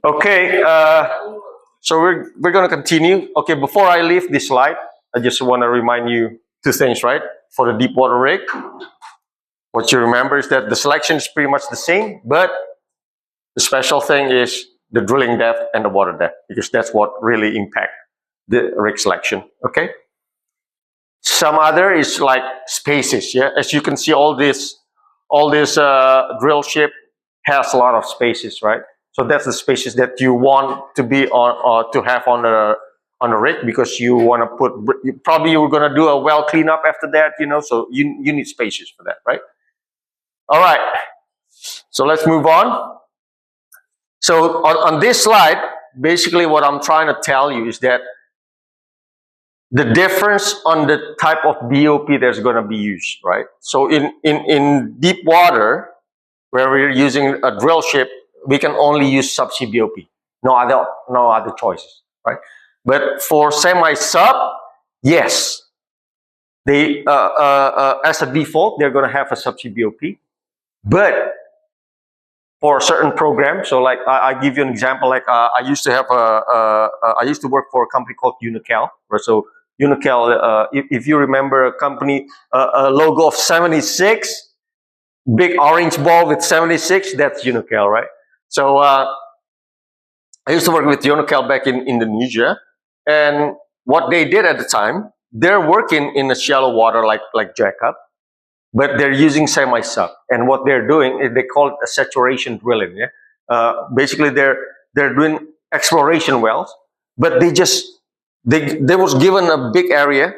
Okay, so we're going to continue. Okay, before I leave this slide, I just want to remind you two things, right? For the deep water rig, what you remember is that the selection is pretty much the same, but the special thing is the drilling depth and the water depth, because that's what really impact the rig selection. Okay. Some other is like spaces. Yeah, as you can see, all this drill ship has a lot of spaces, right? So that's the spaces that you want to be on, or to have on the rig, because you want to put, probably you're going to do a well cleanup after that, you know, so you need spaces for that, right? All right, so let's move on. So on this slide, basically what I'm trying to tell you is that the difference on the type of BOP that's going to be used, right? So in deep water, where we're using a drill ship, we can only use subsea BOP. No other choices, right? But for semi-sub, yes, they as a default they're going to have a subsea BOP. But for a certain program, so like I give you an example. Like I used to have I used to work for a company called Unical, right? So Unical, if you remember a company, a logo of 76, big orange ball with 76, that's Unical, right? So I used to work with Unical back in Indonesia, and what they did at the time, they're working in a shallow water like jackup, but they're using semi-sub, and what they're doing is they call it a saturation drilling. Yeah, basically they're doing exploration wells, but they was given a big area,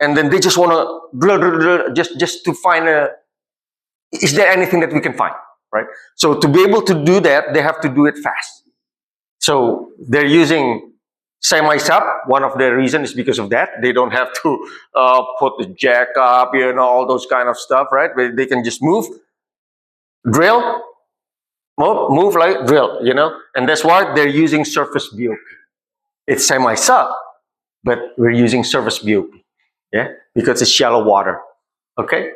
and then they just want to drill just to find is there anything that we can find, right? So to be able to do that, they have to do it fast. So they're using semi-sub. One of the reasons is because of that. They don't have to put the jack up, you know, all those kind of stuff, right? They can just move, drill, move like drill, you know? And that's why they're using surface BOP. It's semi-sub, but we're using surface BOP, yeah? Because it's shallow water, okay?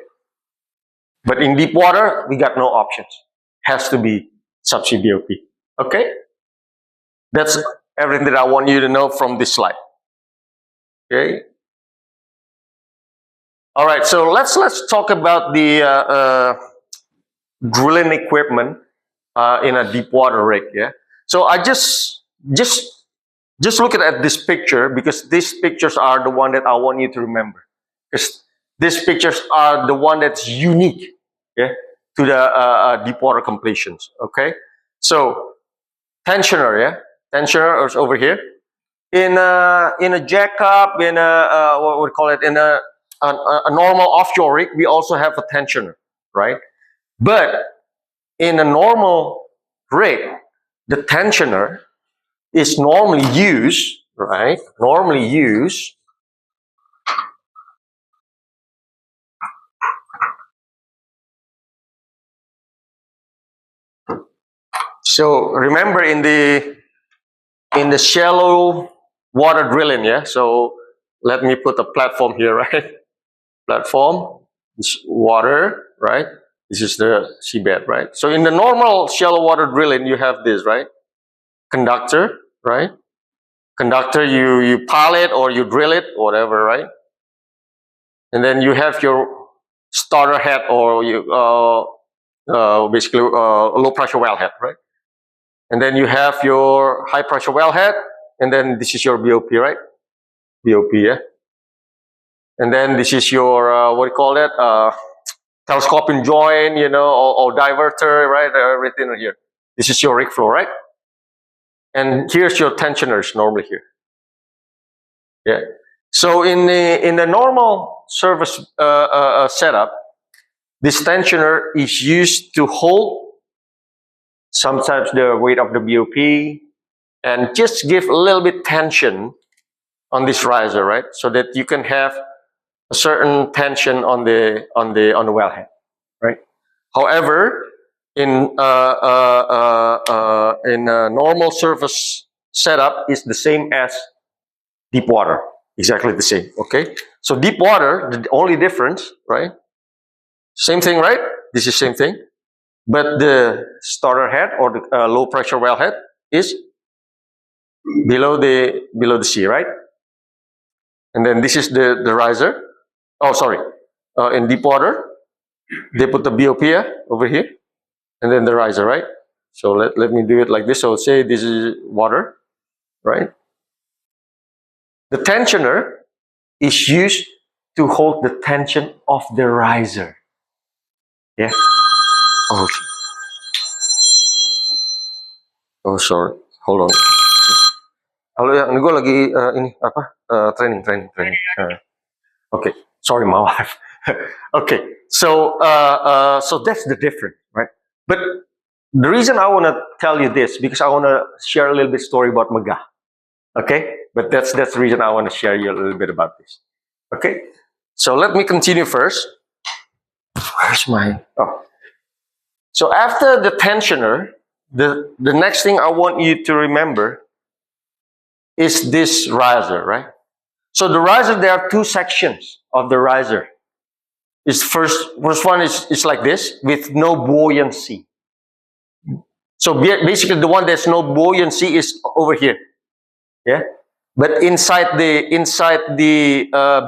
But in deep water, we got no options. Has to be subsea BOP. Okay? That's everything that I want you to know from this slide. Okay? All right, so let's talk about the drilling equipment in a deep water rig. Yeah. So I just look at this picture, because these pictures are the one that I want you to remember. Because these pictures are the one that's unique, yeah, to the deep water completions. Okay, so tensioner, yeah, tensioner is over here. In a jackup, in a what we call it, in a normal offshore rig, we also have a tensioner, right? But in a normal rig, the tensioner is normally used, right? Normally used so remember in the shallow water drilling, yeah? So let me put a platform here, right? Platform, this water, right? This is the seabed, right? So in the normal shallow water drilling, you have this, right? Conductor, right? Conductor, you pile it or you drill it, whatever, right? And then you have your starter head, or you basically low pressure wellhead, right? And then you have your high pressure wellhead, and then this is your BOP, right? BOP, yeah. And then this is your what do you call that? Telescoping joint, you know, or diverter, right? Everything here. This is your rig floor, right? And here's your tensioners normally here. Yeah. So in the normal service setup, this tensioner is used to hold sometimes the weight of the BOP and just give a little bit tension on this riser, right? So that you can have a certain tension on the wellhead, right? However, in a normal surface setup is the same as deep water, exactly the same. Okay, so deep water, the only difference, right? Same thing, right? This is same thing, but the starter head or the low pressure wellhead is below the sea, right? And then this is the riser. Oh, sorry. In deep water, they put the BOP over here, and then the riser, right? So let me do it like this. So say this is water, right? The tensioner is used to hold the tension of the riser. Yeah. Oh, sorry. Hold on. Halo ya, gue lagi ini apa? Training. Okay. Sorry, my wife. Okay. So that's the difference, right? But the reason I want to tell you this because I want to share a little bit story about Megah. Okay, but that's the reason I want to share you a little bit about this. Okay, so let me continue first. Where's my So after the tensioner, the next thing I want you to remember is this riser, right? So the riser, there are two sections of the riser. Is first one is like this with no buoyancy. So basically, the one that's no buoyancy is over here. Yeah, but inside the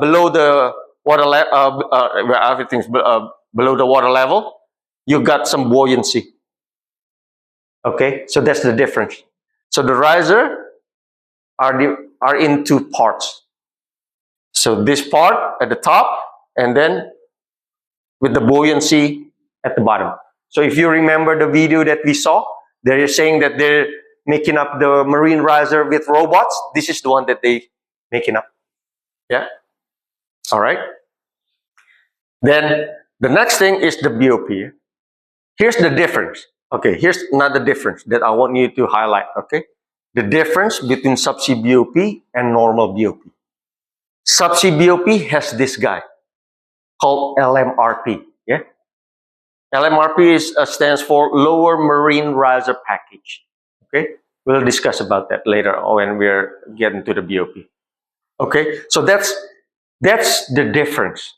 below the water level, where everything's below the water level, you got some buoyancy. Okay, so that's the difference. So the riser are in two parts. So this part at the top, and then with the buoyancy at the bottom. So if you remember the video that we saw, they're saying that they're making up the marine riser with robots. This is the one that they making up. Yeah. All right. Then the next thing is the BOP. Here's the difference. Okay. Here's another difference that I want you to highlight. Okay. The difference between subsea BOP and normal BOP. Subsea BOP has this guy called LMRP. Yeah. LMRP stands for Lower Marine Riser Package. Okay, we'll discuss about that later when we're getting to the BOP. Okay, so that's the difference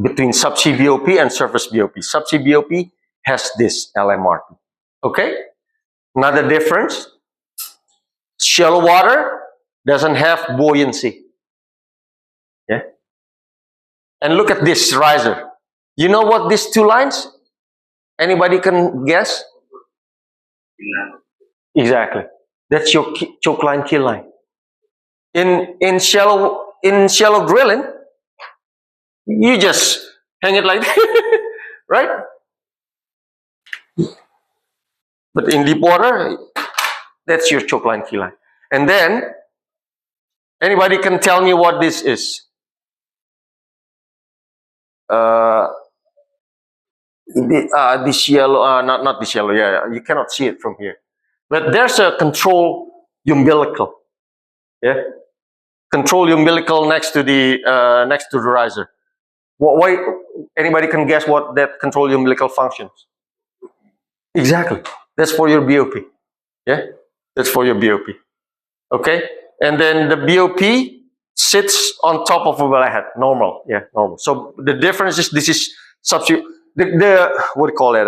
between subsea BOP and surface BOP. Subsea BOP has this LMRP. Okay, another difference: shallow water doesn't have buoyancy. Yeah, and look at this riser. You know what these two lines? Anybody can guess? Exactly. That's your choke line, kill line. In shallow drilling, you just hang it like that, right? But in deep water, that's your choke line, kill line. And then, anybody can tell me what this is? This yellow, not this yellow. Yeah, you cannot see it from here. But there's a control umbilical. Yeah, control umbilical next to the riser. Why? Anybody can guess what that control umbilical functions? Exactly. That's for your BOP. Yeah, that's for your BOP. Okay, and then the BOP sits on top of a wellhead. Normal. Yeah, normal. So the difference is this is subsea. The what do you call it?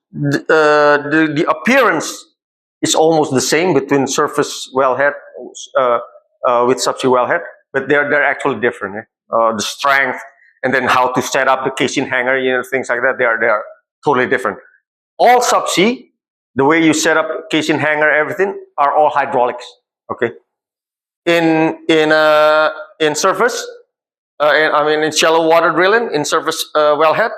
The appearance is almost the same between surface wellhead with subsea wellhead, but they're actually different. The strength and then how to set up the casing hanger, things like that. They are totally different. All subsea, the way you set up casing hanger, everything are all hydraulics. Okay. In surface, in shallow water drilling, in surface wellhead,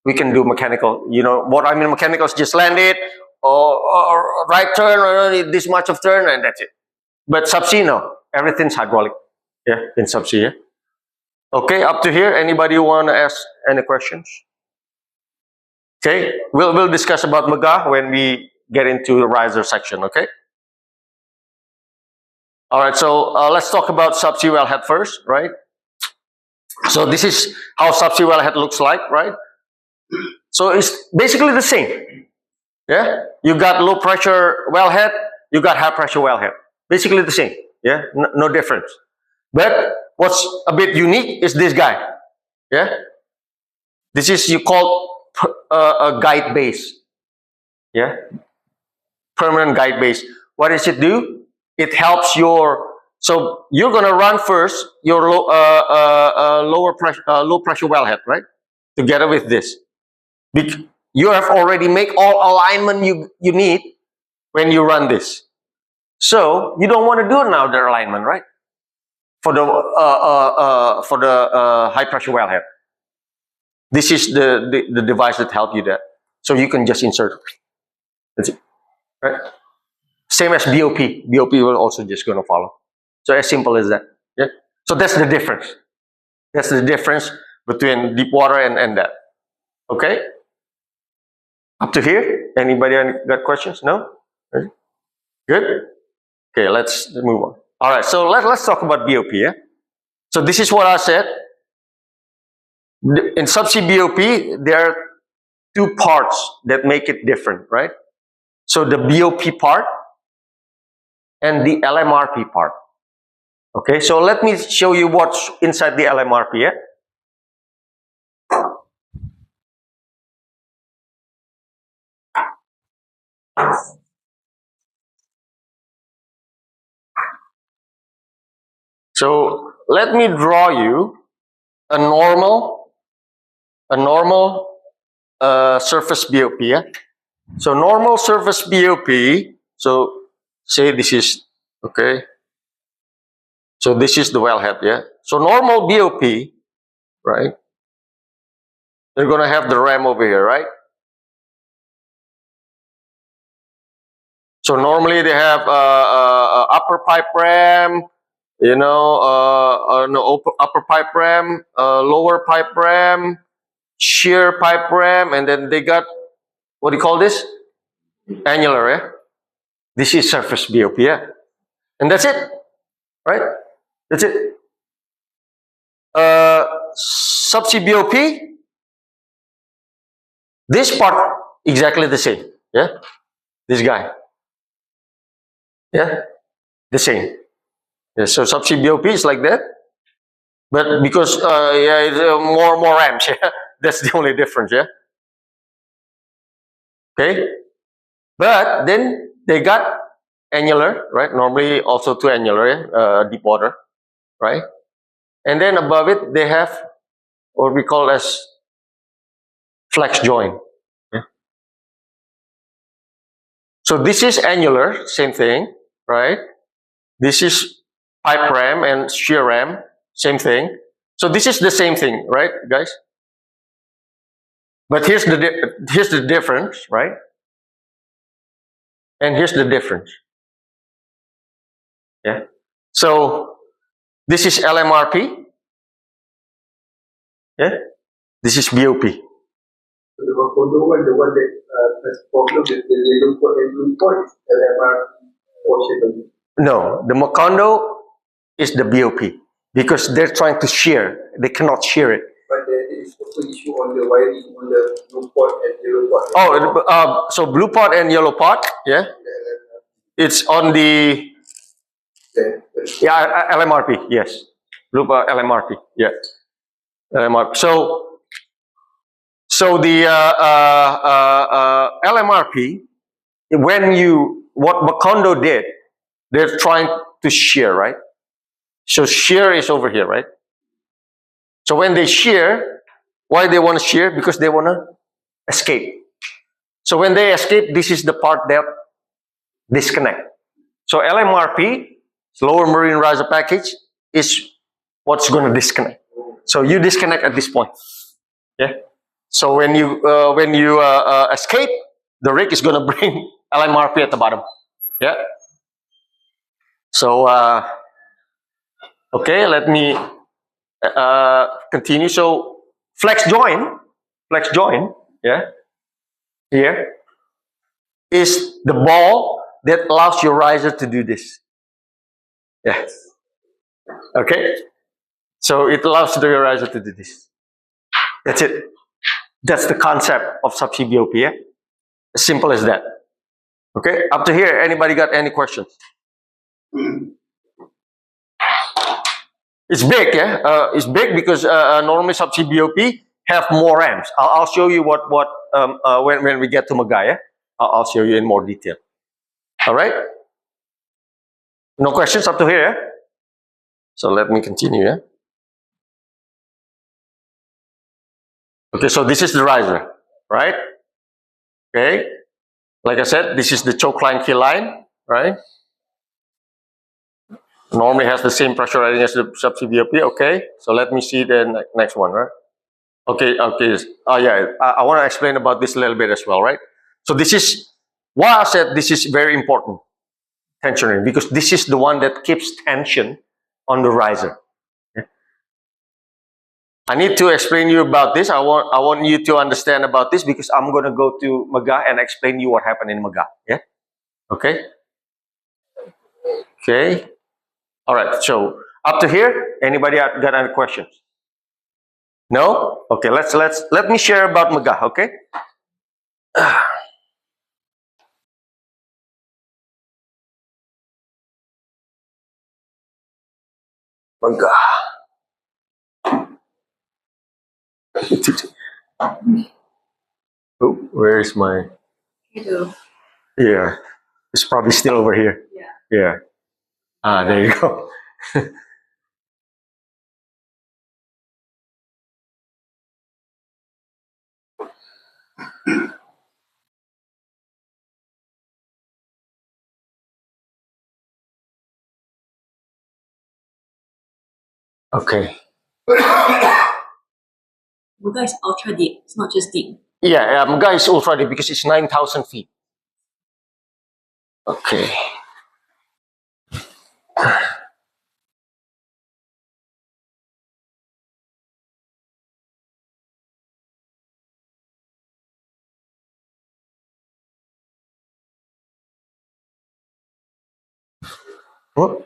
we can do mechanical. What I mean mechanical is just land it, or right turn, or this much of turn, and that's it. But subsea, no. Everything's hydraulic. Yeah, in subsea. Yeah? Okay, up to here. Anybody want to ask any questions? Okay, we'll discuss about Megah when we get into the riser section. Okay. All right. So let's talk about subsea wellhead first, right? So this is how subsea wellhead looks like, right? So it's basically the same. Yeah, you got low pressure wellhead, you got high pressure wellhead. Basically the same. Yeah, no difference. But what's a bit unique is this guy. Yeah, this is you call a guide base. Yeah, permanent guide base. What does it do? It helps your. So you're gonna run first your low pressure wellhead, right? Together with this, you have already made all alignment you need when you run this. So you don't want to do another alignment, right? For the high pressure wellhead. This is the device that helps you that. So you can just insert. That's it. Right? Same as BOP. BOP will also just going to follow. So as simple as that. Yeah. So that's the difference. That's the difference between deep water and that. Okay. Up to here. Anybody got questions? No. Good. Okay. Let's move on. All right. So let's talk about BOP. Yeah. So this is what I said. In subsea BOP, there are two parts that make it different, right? So the BOP part and the LMRP part. Okay, so let me show you what's inside the LMRP. Yeah? So let me draw you a normal surface BOP. Yeah? So normal surface BOP. So say this is okay. So this is the wellhead, yeah. So normal BOP, right? They're gonna have the ram over here, right? So normally they have upper pipe ram, you know, no, upper pipe ram, lower pipe ram, shear pipe ram, and then they got, what do you call this? Annular, yeah? This is surface BOP, yeah? And that's it, right? That's it. Subsea BOP, this part exactly the same, yeah? This guy, yeah? The same. Yeah, so subsea BOP is like that. But because, yeah, it's, more ramps, yeah? That's the only difference, yeah? Okay? But then they got annular, right? Normally also two annular, yeah? Deep water, right? And then above it, they have what we call as flex joint. Yeah? So this is annular, same thing, right? This is pipe ram and shear ram, same thing. So this is the same thing, right, guys? But here's the difference, right? And here's the difference. Yeah. So this is LMRP. Yeah. This is BOP. The one that has problem with the yellow pot and blue pot is LMRP portion. No, the Macondo is the BOP because they're trying to shear. They cannot shear it. But there is also issue on the wiring on the blue pot and yellow pot. Oh, so blue pot and yellow pot, yeah? It's on the LMRP, yes. Blue pot LMRP, yeah. LMRP. So the LMRP, what Macondo did, they're trying to shear, right? So shear is over here, right? So when they shear, why they want to shear? Because they want to escape. So when they escape, this is the part that disconnect. So LMRP, lower marine riser package, is what's going to disconnect. So you disconnect at this point. Yeah. So when you escape, the rig is going to bring LMRP at the bottom. Yeah. So okay, let me continue. So flex joint, yeah, here is the ball that allows your riser to do this. Yeah. Okay. So it allows the riser to do this. That's it. That's the concept of subsea BOP. Yeah? As simple as that. Okay. Up to here, anybody got any questions? It's big, yeah. It's big because normally subsea BOP have more ramps. I'll show you what when we get to Maga. Yeah? I'll show you in more detail. All right? No questions up to here? Yeah? So let me continue. Yeah? Okay, so this is the riser, right? Okay. Like I said, this is the choke line, kill line, right? Normally has the same pressure rating as the subsea BOP. Okay, so let me see the next one, right? Okay. Oh yeah, I want to explain about this a little bit as well, right? So this is why I said this is very important, tensioning, because this is the one that keeps tension on the riser. Okay? I need to explain you about this. I want you to understand about this because I'm going to go to Maga and explain you what happened in Maga. Yeah. Okay. Okay. All right. So up to here, anybody got any questions? No? Okay. Let me share about Maga. Okay. Maga. Oh, where is my? Yeah, it's probably still over here. Yeah. Ah, there you go. Okay. Muga is ultra deep. It's not just deep. Yeah, Maga is ultra deep because it's 9,000 feet. Okay. What?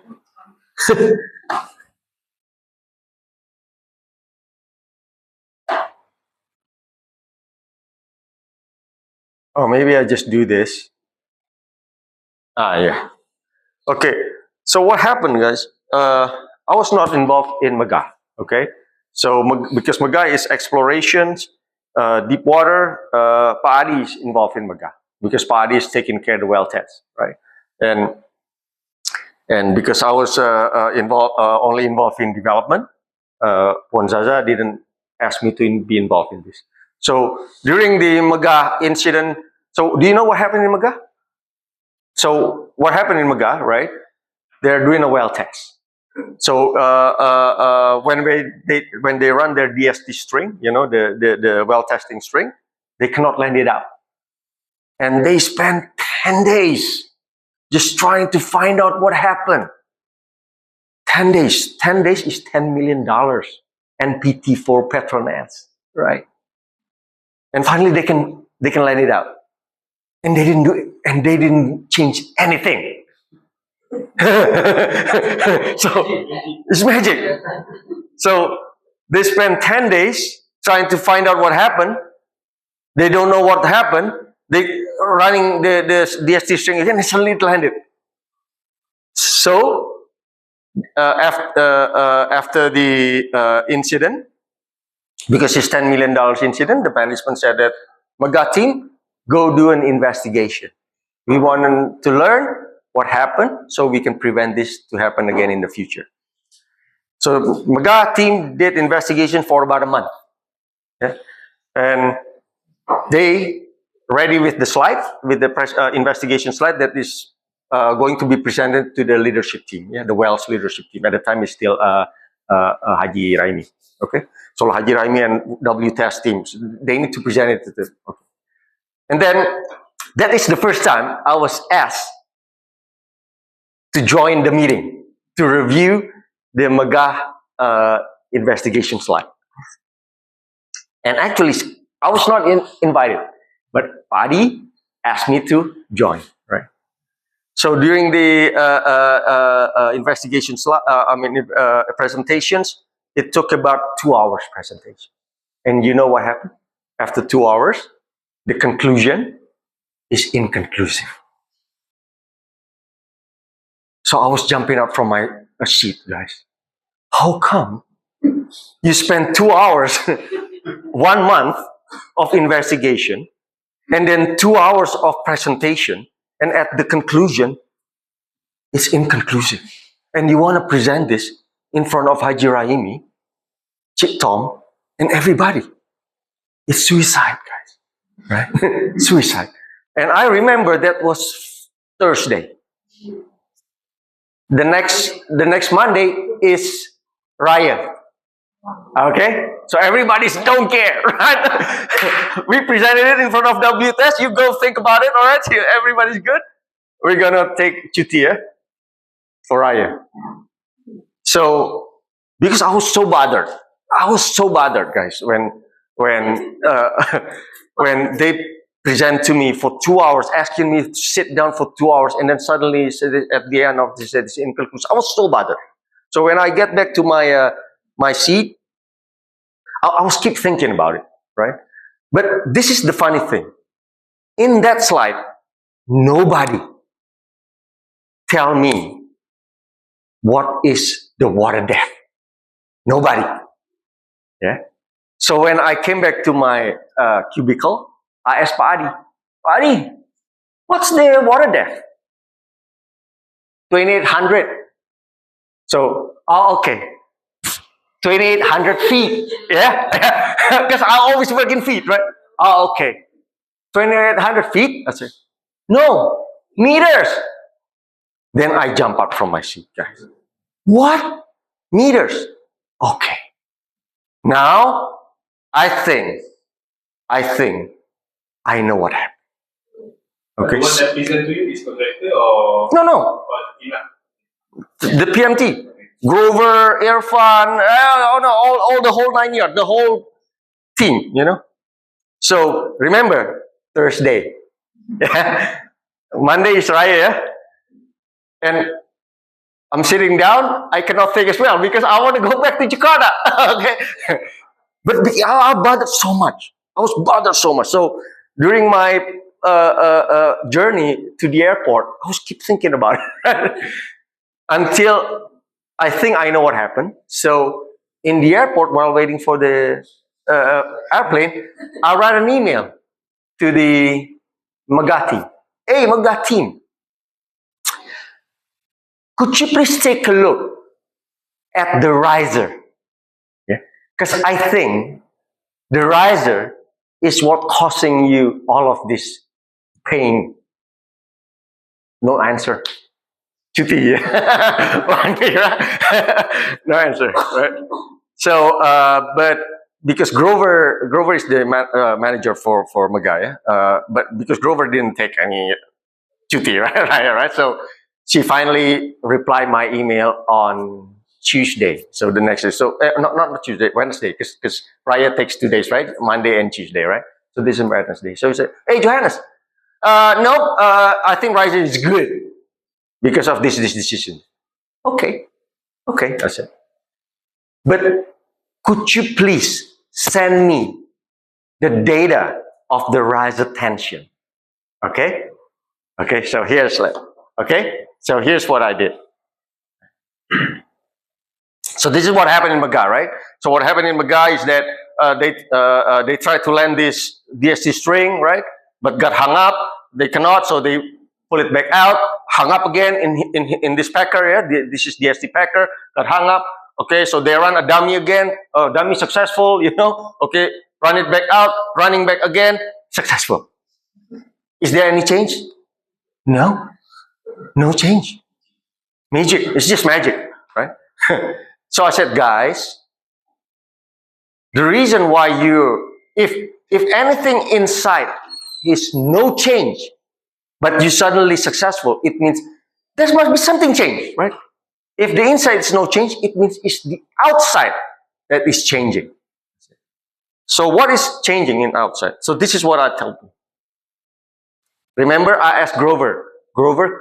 Oh, maybe I just do this. Ah, yeah. Okay. So what happened, guys? I was not involved in Maga. Okay. So because Maga is explorations, deep water, Pa Adi is involved in Maga because Pa Adi is taking care of the well test, right? And because I was only involved in development, Puan Zaza didn't ask me to be involved in this. So during the Maga incident, so do you know what happened in Maga? So what happened in Maga, right? They're doing a well test. So when they run their DST string, you know, the well testing string, they cannot land it out, and they spent 10 days just trying to find out what happened. 10 days. 10 days is $10 million NPT for Petronas, right? And finally they can land it out. And they didn't do it, and they didn't change anything. So it's magic. So they spent 10 days trying to find out what happened. They don't know what happened. They running the DST string again, and suddenly it landed. So after the incident, because it's $10 million incident, the management said that Maga team, go do an investigation. We want to learn what happened so we can prevent this to happen again in the future. So Maga team did investigation for about a month. Yeah? And they ready with the slide, with the investigation slide that is going to be presented to the leadership team, yeah, the Wells leadership team. At the time, it's still Haji Raimi. Okay, so Haji Raimi and W test teams, they need to present it to the. Okay. And then that is the first time I was asked to join the meeting to review the Maga investigation slide. And actually, I was not invited, but Padi asked me to join. Right. So during the investigation presentations, it took about 2 hours presentation. And you know what happened? After 2 hours, the conclusion is inconclusive. So I was jumping up from my seat, guys. How come you spend 2 hours, 1 month of investigation, And then 2 hours of presentation. And at the conclusion, it's inconclusive. And you want to present this in front of Haji Raimi, Chik Tom, and everybody. It's suicide, guys. Right? Suicide. And I remember that was Thursday. The next Monday is Raya. Okay? So everybody's don't care, right? We presented it in front of WTS. You go think about it, all right? Everybody's good. We're gonna take cuti for Raya. So because I was so bothered, guys, when when they present to me for 2 hours, asking me to sit down for 2 hours, and then suddenly said at the end of this inconclusive. I was so bothered. So when I get back to my seat, I was keep thinking about it, right? But this is the funny thing. In that slide, nobody tell me what is the water depth. Nobody. Yeah. So when I came back to my cubicle, I asked Pak Adi, what's the water depth? 2,800. So, okay. 2,800 feet. Yeah? Because I always work in feet, right? Okay. 2,800 feet? I said, no, meters. Then I jump up from my seat, guys. What? Meters? Okay. Now, I think I know what happened. Okay. The one that listen to you is contractor or No. The PMT. Grover, Irfan, all the whole 9 years, the whole team, you know. So remember, Thursday. Monday is Raya, yeah? And I'm sitting down, I cannot think as well because I want to go back to Jakarta. Okay. But I bothered so much. I was bothered so much. So during my journey to the airport, I was keep thinking about it until I think I know what happened. So in the airport, while waiting for the airplane, I write an email to the Magah team. Hey, Magah team, could you please take a look at the riser? Yeah, because I think the riser is what causing you all of this pain. No answer. Cuti. No answer. Right? So, but because Grover is the manager for Magah, but because Grover didn't take any cuti, right? So she finally replied my email on Tuesday. So the next day. So not Tuesday, Wednesday, because Raya takes 2 days, right? Monday and Tuesday, right? So this is Wednesday. So he said, hey, Johannes, nope, I think Raya is good because of this decision. Okay, I said. But could you please send me the data of the riser tension? Okay, so here's what I did. So this is what happened in Magah, right? So what happened in Magah is that they tried to land this DST string, right? But got hung up. They cannot, so they pull it back out, hung up again in this packer. Yeah, this is DST packer. Got hung up. Okay, so they run a dummy again. Dummy successful, you know. Okay, run it back out, running back again, successful. Is there any change? No change. Magic. It's just magic, right? So I said, guys, the reason why if anything inside is no change, but you suddenly successful, it means there must be something changed, right? If the inside is no change, it means it's the outside that is changing. So what is changing in outside? So this is what I tell you. Remember, I asked Grover,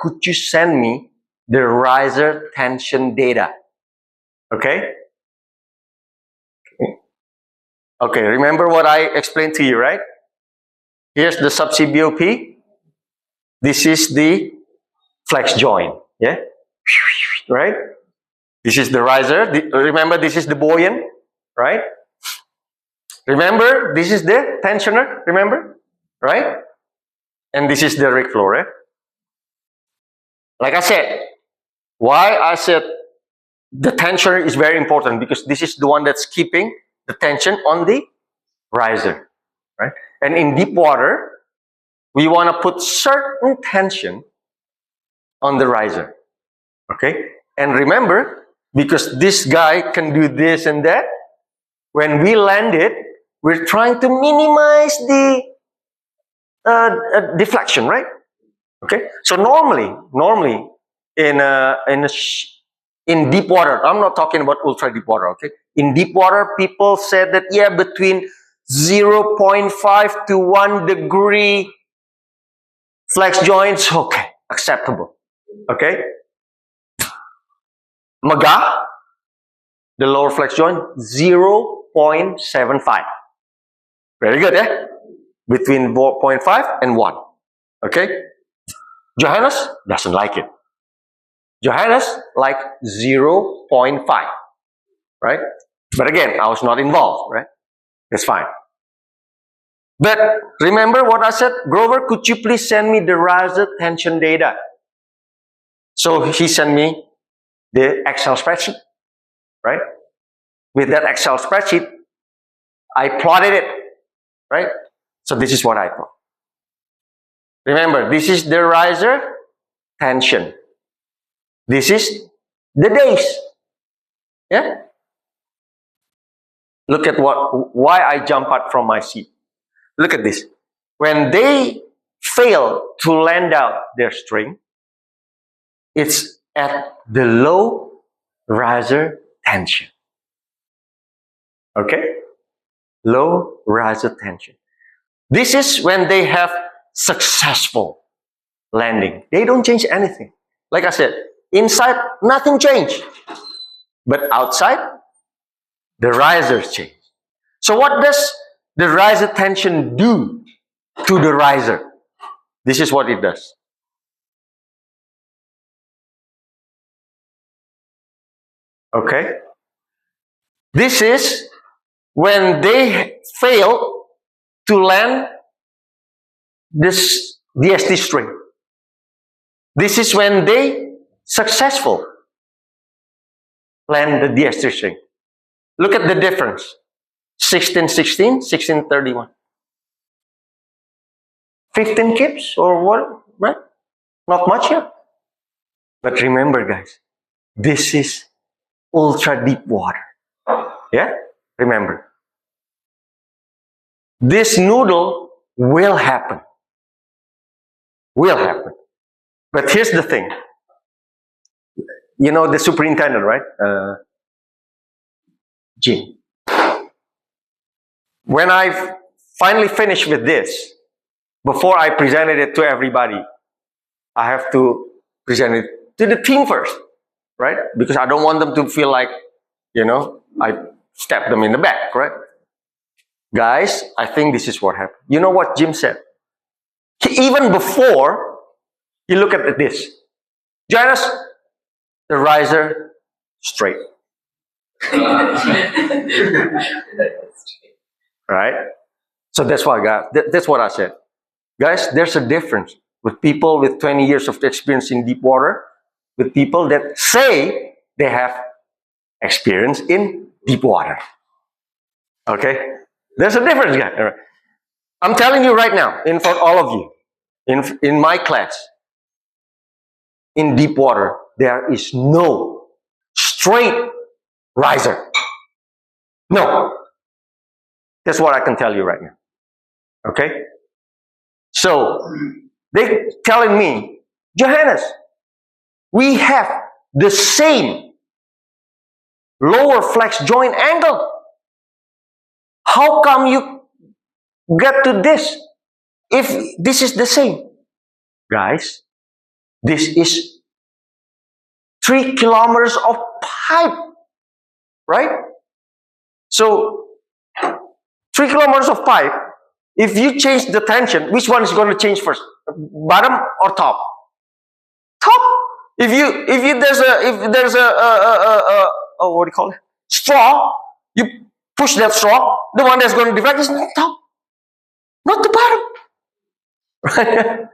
could you send me the riser tension data? Okay? Okay, remember what I explained to you, right? Here's the subsea BOP. This is the flex joint, yeah? Right? This is the riser. Remember, this is the buoyant, right? Remember, this is the tensioner, remember? Right? And this is the rake flow, right? Like I said, why I said the tensioner is very important, because this is the one that's keeping the tension on the riser, right? And in deep water, we want to put certain tension on the riser, okay? And remember, because this guy can do this and that, when we land it, we're trying to minimize the deflection, right? Okay. So normally in deep water, I'm not talking about ultra deep water. Okay. In deep water, people said that between 0.5 to 1 degree flex joints, okay, acceptable. Okay. Maga, the lower flex joint, 0.75. Very good, eh? Between 0.5 and 1. Okay? Johannes doesn't like it. Johannes like 0.5. Right? But again, I was not involved, right? It's fine. But remember what I said? Grover, could you please send me the riser tension data? So he sent me the Excel spreadsheet, right? With that Excel spreadsheet, I plotted it, right? So this is what I thought. Remember, this is the riser tension. This is the days. Yeah? Look at why I jump out from my seat. Look at this. When they fail to land out their string, it's at the low riser tension. Okay? Low riser tension. This is when they have successful landing. They don't change anything. Like I said, inside, nothing changed. But outside, the risers change. So what does the riser tension do to the riser? This is what it does. Okay? This is when they fail to land this DST string. This is when they successful land the DST string. Look at the difference. 1616, 1631. 15 kips or what? Right? Not much here. But remember, guys, this is ultra deep water. Yeah? Remember. This noodle will happen. Will happen. But here's the thing. You know the superintendent, right? Jim. When I finally finished with this, before I presented it to everybody, I have to present it to the team first, right? Because I don't want them to feel like, I stabbed them in the back, right? Guys, I think this is what happened. You know what Jim said? Even before, you look at this. Johannes, the riser, straight. Right? So that's what I said. Guys, there's a difference with people with 20 years of experience in deep water, with people that say they have experience in deep water. Okay? There's a difference, guys. I'm telling you right now, in front of all of you, in my class, in deep water, there is no straight riser. No. That's what I can tell you right now. Okay? So, they're telling me, Johannes, we have the same lower flex joint angle. How come you get to this if this is the same? Guys, this is 3 kilometers of pipe, right? So, 3 kilometers of pipe, if you change the tension, which one is going to change first? Bottom or top? Top. If there's a what do you call it? Straw, you push that straw, the one that's going to deflect is not top, not the bottom. Right?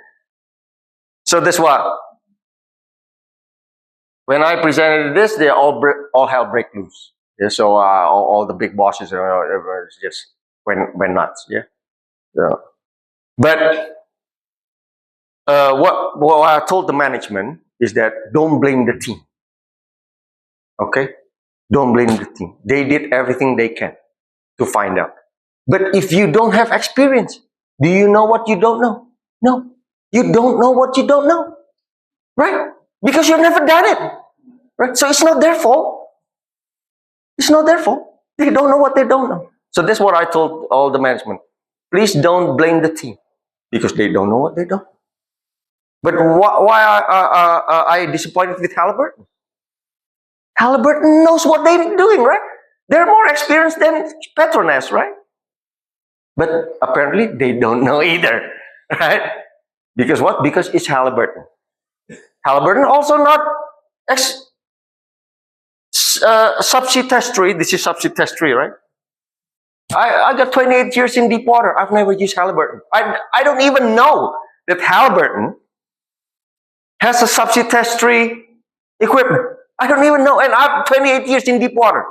So that's why when I presented this, they all hell break loose. Yeah, so all the big bosses just went nuts. Yeah. So, but what I told the management is that don't blame the team. Okay, don't blame the team. They did everything they can to find out. But if you don't have experience, do you know what you don't know? No, you don't know what you don't know, right? Because you've never done it, right? So it's not their fault. It's not their fault. They don't know what they don't know. So that's what I told all the management. Please don't blame the team because they don't know what they don't. But why I disappointed with Halliburton? Halliburton knows what they're doing, right? They're more experienced than Petronas, right? But apparently they don't know either, right? Because what? Because it's Halliburton. Halliburton also not subsea test tree. This is subsea test tree, right? I got 28 years in deep water. I've never used Halliburton. I don't even know that Halliburton has a subsea test tree equipment. I don't even know. And I'm 28 years in deep water.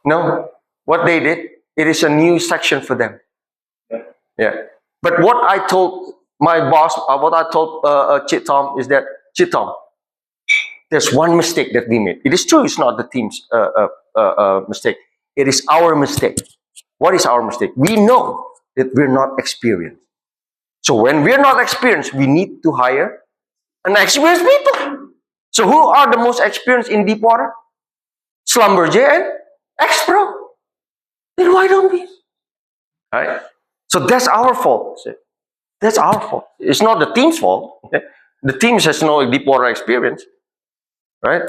No. What they did, it is a new section for them. Yeah. But what I told my boss, what I told Chit Tom is that, Chit Tom, there's one mistake that we made. It is true, it's not the team's mistake. It is our mistake. What is our mistake? We know that we're not experienced. So when we're not experienced, we need to hire an experienced people. So who are the most experienced in deep water? Schlumberger and X-Pro. Then why don't we? Right? So that's our fault. That's our fault. It's not the team's fault. The team has no deep water experience. Right?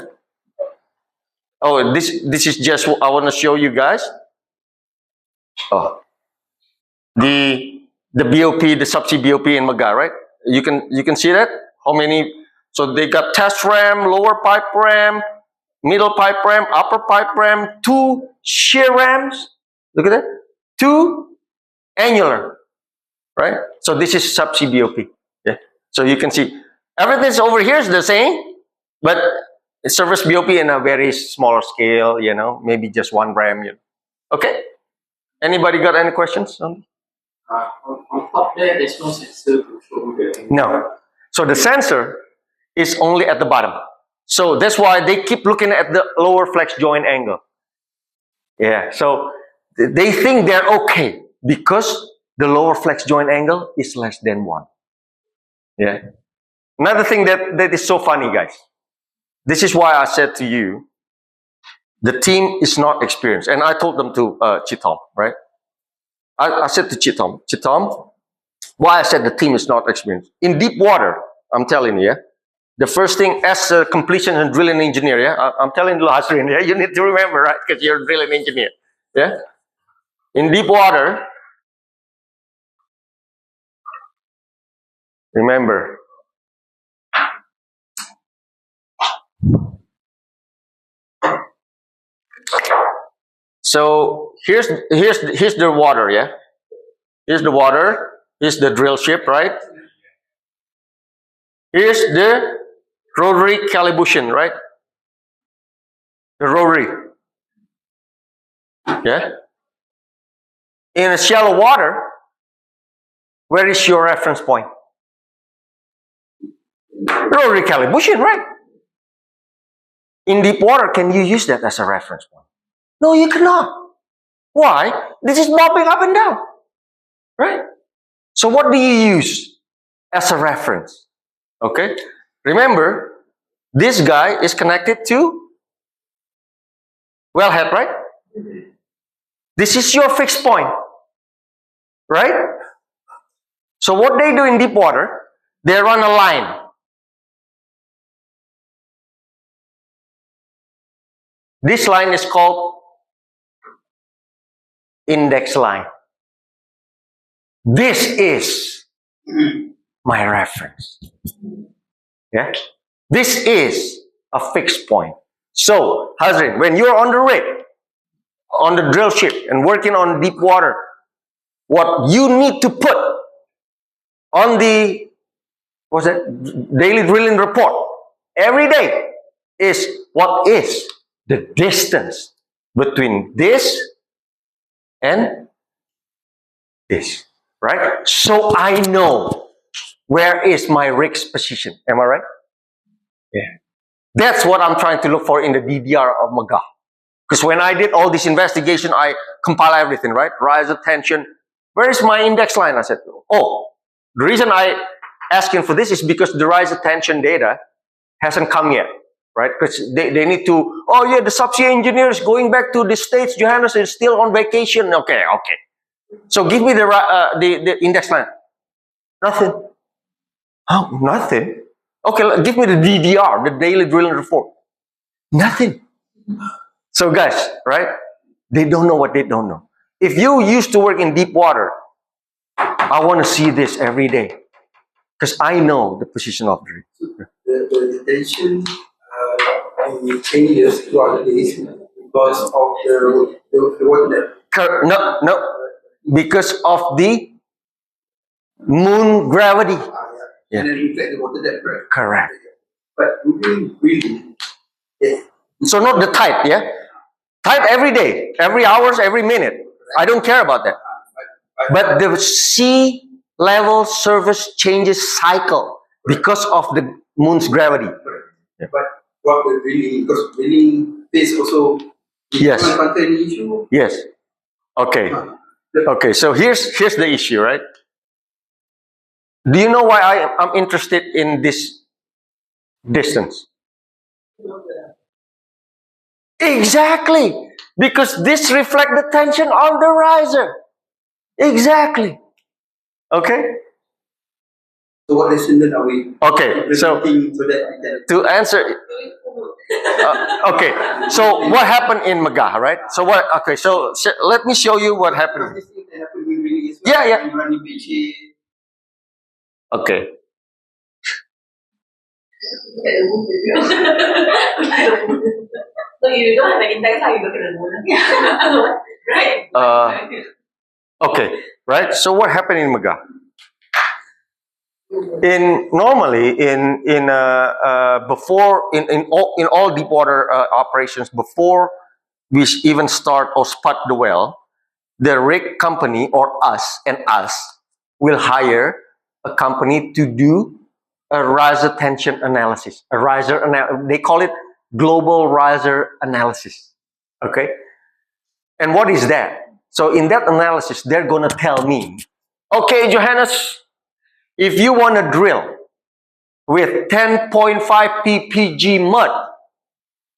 Oh, this is just what I want to show you guys. Oh, the BOP, the subsea BOP in Maga, right? You can see that. How many? So they got test ram, lower pipe ram, middle pipe ram, upper pipe ram, 2 shear rams. Look at that. 2 annular, right? So this is subsea BOP. Yeah. So you can see everything's over here is the same, but it's service BOP in a very smaller scale, maybe just 1 ram. Okay. Anybody got any questions? On top there's no sensor to show the... No. So the sensor is only at the bottom. So that's why they keep looking at the lower flex joint angle. Yeah. So they think they're okay because the lower flex joint angle is less than 1. Yeah. Another thing that is so funny, guys. This is why I said to you, the team is not experienced. And I told them to Chitom, right? I said to Chitom, why I said the team is not experienced. In deep water, I'm telling you, the first thing as a completion and drilling engineer, I'm telling you, Hasrin, you need to remember, right? Because you're a drilling engineer, yeah? In deep water, remember, so here's the water, yeah? Here's the water, here's the drill ship, right? Here's the rotary calibration, right? The rotary. Yeah? In a shallow water, where is your reference point? Rotary calibration, right? In deep water, can you use that as a reference point? No, you cannot. Why? This is bobbing up and down. Right? So what do you use as a reference? Okay? Remember, this guy is connected to wellhead, right? This is your fixed point. Right? So what they do in deep water, they run a line. This line is called index line. This is my reference. Yeah? This is a fixed point. So, Hazrin, when you're on the rig, on the drill ship, and working on deep water, what you need to put on the daily drilling report every day is what is the distance between this and this, right? So I know where is my rig's position. Am I right? Yeah. That's what I'm trying to look for in the DDR of MAGA. Because when I did all this investigation, I compile everything, right? Riser tension. Where is my index line? I said, oh, the reason I asking for this is because the riser tension data hasn't come yet, right? Because they need to, oh yeah, the subsea engineer is going back to the States. Johannes is still on vacation. Okay. So give me the index line. Nothing. Oh, nothing? Okay, give me the DDR, the daily drilling report. Nothing. So guys, right? They don't know what they don't know. If you used to work in deep water, I want to see this every day. Because I know the position of the rig. The tension changes throughout the days because of the water depth. No. Because of the moon gravity. Yeah. And then reflect the water depth, right? Correct. But really, yeah. So not the tide, yeah? Tide every day, every hours, every minute. I don't care about that. But the sea level surface changes cycle because of the moon's gravity. Yeah. But what the drilling, because drilling phase also yes. contain issue. Yes. Okay. Okay, so here's the issue, right? Do you know why I'm interested in this distance? Exactly. Because this reflects the tension on the riser. Exactly. Okay? So what lesson then are we? Okay, so to answer, okay, so what happened in MAGA, right? So what? Okay, so let me show you what happened. Yeah. Okay. So you don't have an index, how you look at the moon? Right? Okay, right? So what happened in MAGA? Normally in all deep water operations, before we even start or spud the well, the rig company or us will hire a company to do a riser tension analysis. They call it global riser analysis. Okay, and what is that? So in that analysis, they're gonna tell me, okay, Johannes, if you want to drill with 10.5 ppg mud,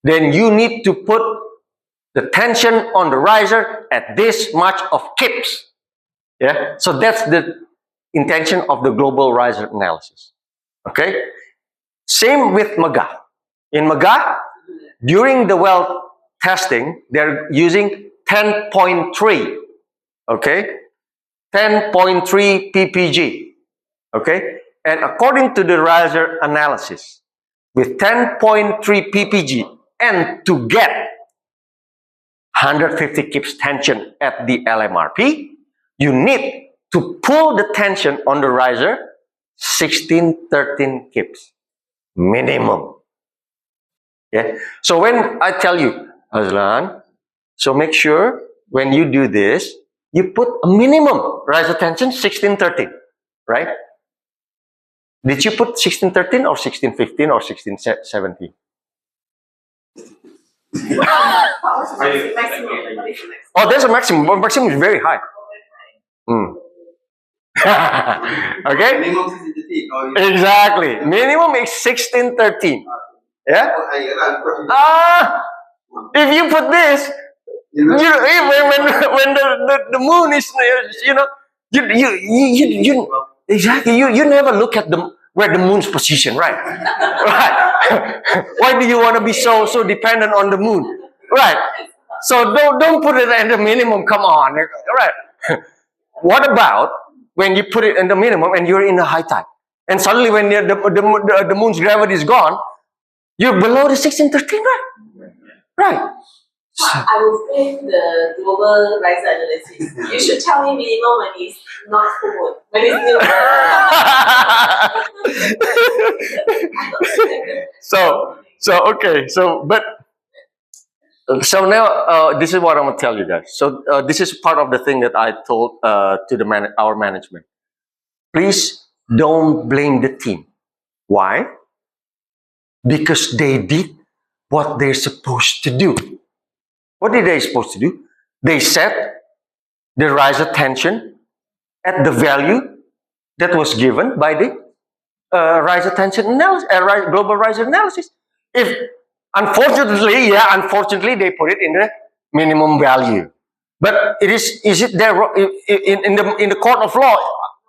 then you need to put the tension on the riser at this much of kips. Yeah, so that's the intention of the global riser analysis. Okay, same with MAGA. In MAGA, during the well testing, they're using 10.3. Okay, 10.3 ppg. Okay, and according to the riser analysis, with 10.3 ppg and to get 150 kips tension at the LMRP, you need to pull the tension on the riser 16-13 kips minimum. Yeah. So when I tell you, Azlan, so make sure when you do this, you put a minimum riser tension 16-13, right? Did you put 16-13 or 16-15 or 16-17? Oh, there's a maximum. But maximum is very high. Okay? Exactly. Minimum is 16-13. Yeah? If you put this, when the moon is, exactly, you never look at where the moon's position, right? Right. Why do you want to be so dependent on the moon? Right. So don't put it at the minimum, come on. Right. What about when you put it in the minimum and you're in the high tide? And suddenly when the moon's gravity is gone, you're below the 16-13, right? Right. I will frame the global riser analysis. You should tell me minimum when it's not forward, when it's new. So now this is what I'm gonna tell you guys. So this is part of the thing that I told to our management. Please don't blame the team. Why? Because they did what they're supposed to do. What did they supposed to do? They set the riser tension at the value that was given by the riser tension analysis, global riser analysis. Unfortunately, they put it in the minimum value. But is it there in the court of law?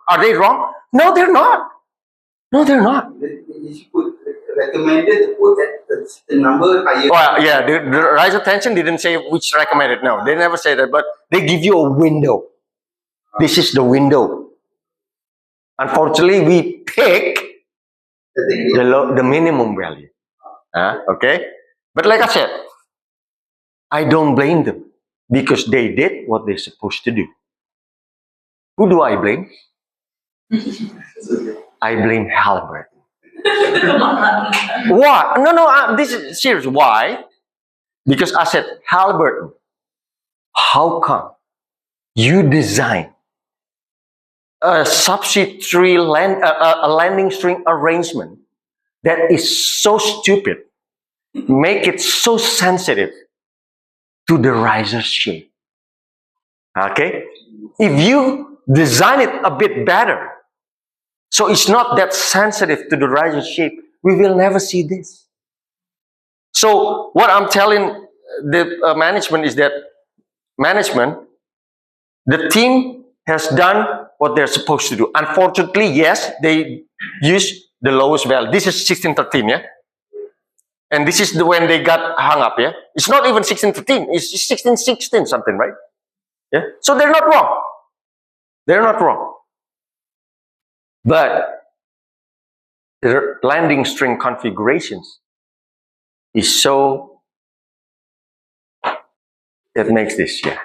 Are they wrong? No, they're not. No, they're not. You put recommended to put at the number higher. Well, yeah, the riser tension didn't say which recommended. No, they never say that. But they give you a window. This is the window. Unfortunately, we pick the minimum value. Okay? But like I said, I don't blame them because they did what they're supposed to do. Who do I blame? I blame Halliburton. Why? No, this is serious. Why? Because I said, Halliburton, how come you design a subsea tree a landing string arrangement that is so stupid, make it so sensitive to the riser shape? Okay? If you design it a bit better, so it's not that sensitive to the riser shape, we will never see this. So what I'm telling the management is that the team has done what they're supposed to do. Unfortunately, yes, they use the lowest value. This is 1613, yeah? And this is when they got hung up, yeah? It's not even 1613, it's 1616 something, right? Yeah? So they're not wrong. They're not wrong. But the landing string configurations is so that makes this, yeah.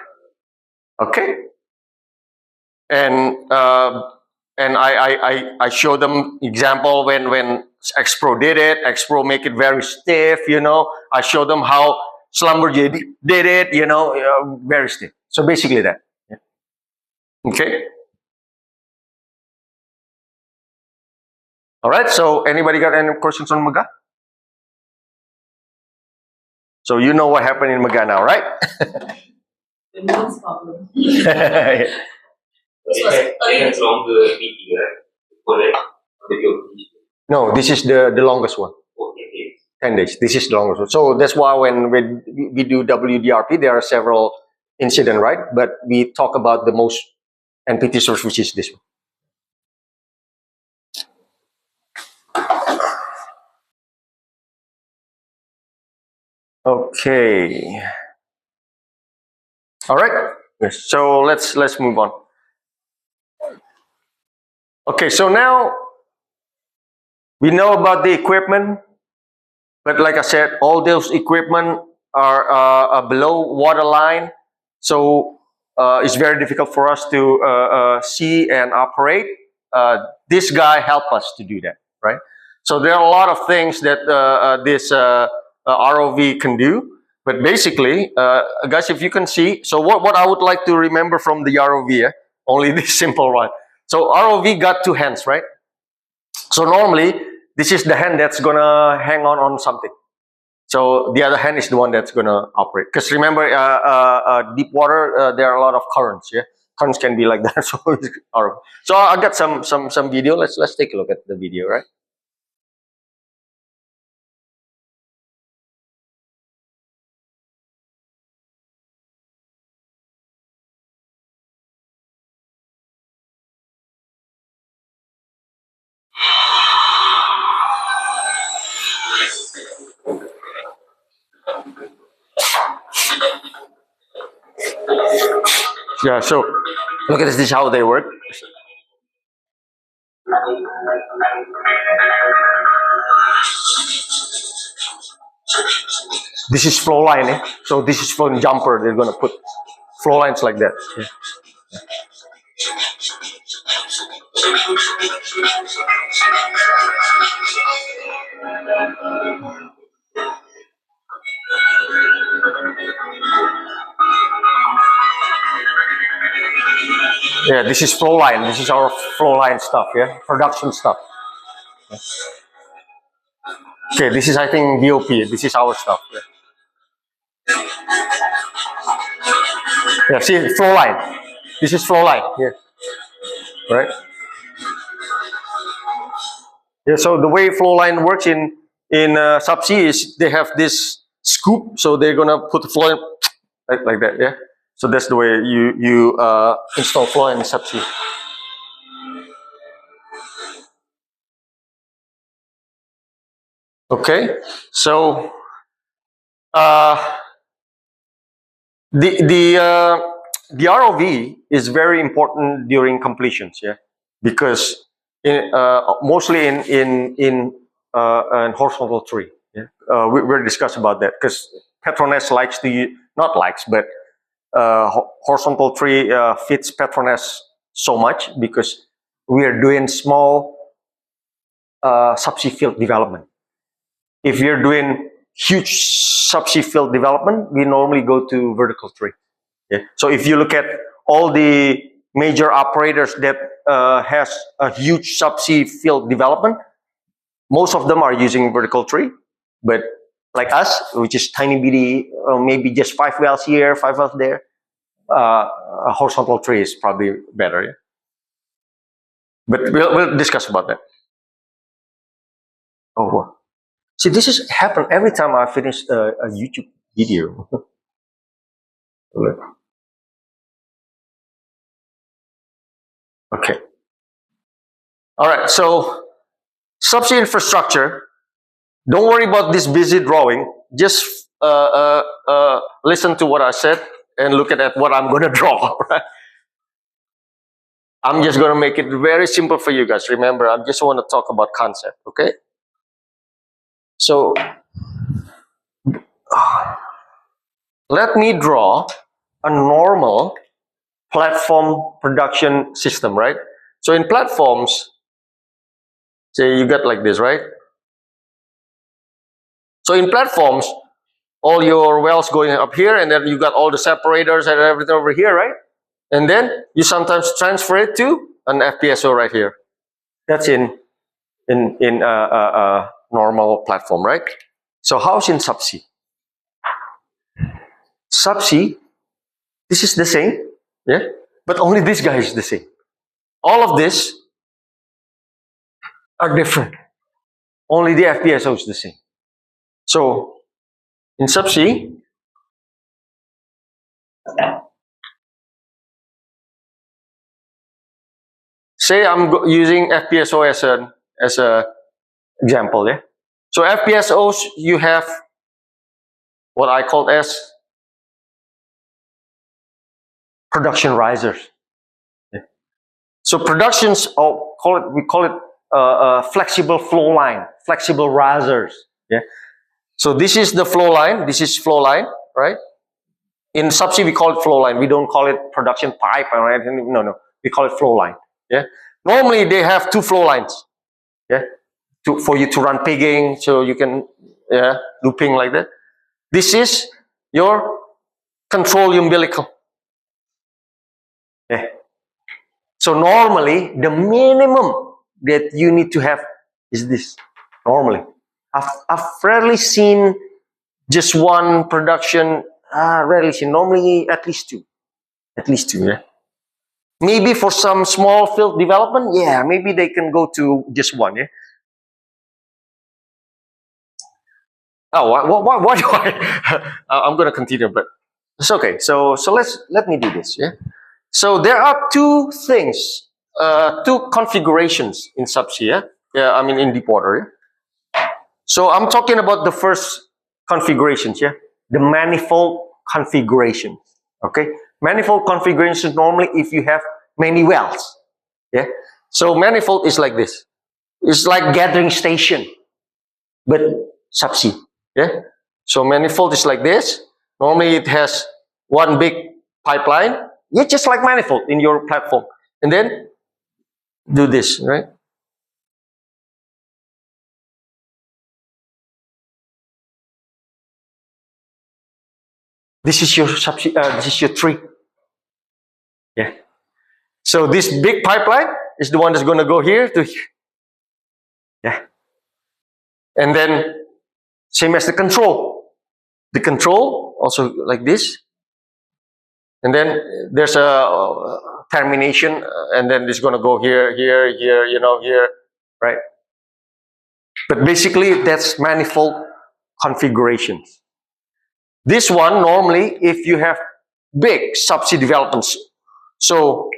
Okay? And I show them example when X-Pro did it. X-Pro make it very stiff, you know. I show them how Schlumberger did it, you know, very stiff. So basically that. Yeah. Okay. All right. So anybody got any questions on Maga? So you know what happened in Maga now, right? The most problem. It has longer PT, right? For the No, this is the longest one. okay. 10 days. This is the longest one. So that's why when we do WDRP, there are several incidents, right? But we talk about the most NPT source, which is this one. Okay. All right. Yes. So let's move on. Okay. So now we know about the equipment, but like I said, all those equipment are below water line, so it's very difficult for us to see and operate. This guy helped us to do that, right? So there are a lot of things that this ROV can do, but basically, guys, if you can see, so what I would like to remember from the ROV, only this simple one. So ROV got two hands, right? So normally, this is the hand that's gonna hang on something. So the other hand is the one that's gonna operate. Because remember, deep water, there are a lot of currents. Yeah, currents can be like that. So I got some video. Let's take a look at the video, right? Yeah. So look at this. This is how they work. This is flow line, eh? So this is flow jumper. They're gonna put flow lines like that. Yeah. Yeah, this is flow line. This is our flow line stuff. Yeah, production stuff. Okay, this is I think DOP. This is our stuff. Yeah. Yeah, see flow line. This is flow line. Yeah, right. Yeah, so the way flow line works in subsea is they have this scoop, so they're gonna put the flow in like that. Yeah, so that's the way you install flow line in subsea. Okay, so the ROV is very important during completions, yeah, because mostly in horizontal tree. Yeah, we're discussing about that because Petronas likes to not likes, but horizontal tree fits Petronas so much because we are doing small subsea field development. If you're doing huge subsea field development, we normally go to vertical tree. Yeah. So if you look at all the major operators that has a huge subsea field development, most of them are using vertical tree. But like us, which is tiny bitty, maybe just 5 wells here, 5 wells there, a horizontal tree is probably better. Yeah? But we'll discuss about that. Oh, wow. See, this is happen every time I finish a YouTube video. Okay. All right. So subsea infrastructure. Don't worry about this busy drawing. Just listen to what I said and look at what I'm going to draw. Right? I'm just going to make it very simple for you guys. Remember, I just want to talk about concept. Okay. So let me draw a normal platform production system, right? So in platforms, say you got like this, right? So in platforms, all your wells going up here, and then you got all the separators and everything over here, right? And then you sometimes transfer it to an FPSO right here. That's in normal platform, right? So how's in subsea? Subsea, this is the same, yeah, but only this guy is the same. All of this are different. Only the FPSO is the same. So in subsea, say I'm using FPSO as a example, yeah. So FPSOs, you have what I call as production risers. Yeah. So productions, we call it flexible flow line, flexible risers. Yeah. So this is the flow line. This is flow line, right? In subsea, we call it flow line. We don't call it production pipe or anything. No. We call it flow line. Yeah. Normally, they have 2 flow lines. Yeah. For you to run pigging, so you can looping like that. This is your control umbilical. Yeah. So normally, the minimum that you need to have is this. Normally, I've rarely seen just one production. Rarely seen. Normally, at least 2. At least 2. Yeah. Maybe for some small field development, yeah, maybe they can go to just 1. Yeah. Oh, why do I? I'm going to continue, but it's okay. So let me do this. Yeah. So there are 2 things, 2 configurations in subsea. Yeah, I mean in deep water. Yeah? So I'm talking about the first configurations. Yeah, the manifold configurations. Okay, manifold configurations normally if you have many wells. Yeah. So manifold is like this. It's like gathering station, but subsea. Yeah. So manifold is like this. Normally it has one big pipeline. Yeah, just like manifold in your platform. And then do this, right? This is your this is your tree. Yeah. So this big pipeline is the one that's going to go here to here. Yeah. And then same as the control. The control also like this. And then there's a termination, and then it's going to go here, here, here, here, right? But basically, that's manifold configurations. This one, normally, if you have big subsea developments, so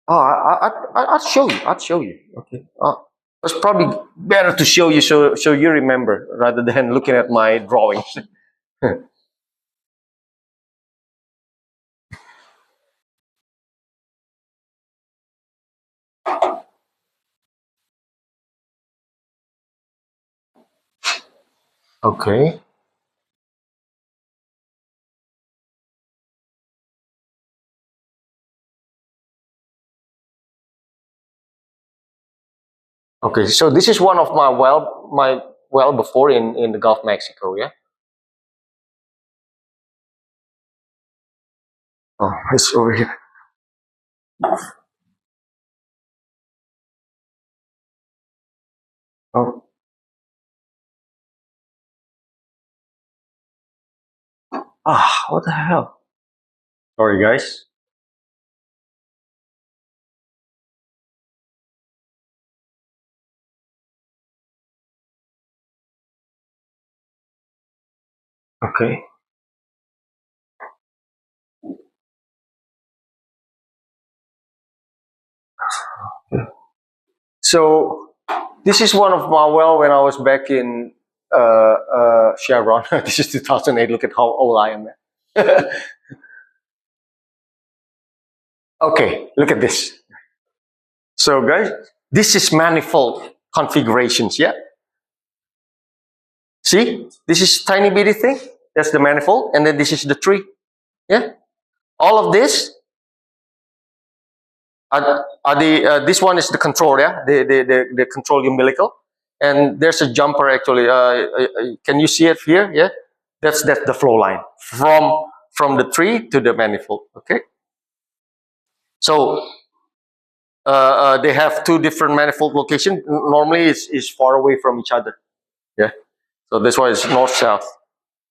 I'll show you. I'll show you. Okay. It's probably better to show you so you remember rather than looking at my drawings. Okay. Okay, so this is one of my well before in the Gulf of Mexico, yeah? Oh, it's over here. Oh. What the hell? Sorry, guys. Okay. So this is one of my well when I was back in Chevron. This is 2008. Look at how old I am. Okay, look at this. So guys, this is manifold configurations, yeah? See, this is tiny bitty thing. That's the manifold, and then this is the tree. Yeah, all of this are the this one is the control. Yeah, the control umbilical, and there's a jumper actually. Can you see it here? Yeah, that's the flow line from the tree to the manifold. Okay, so they have two different manifold locations. Normally, it's far away from each other. Yeah, so that's why it's north south.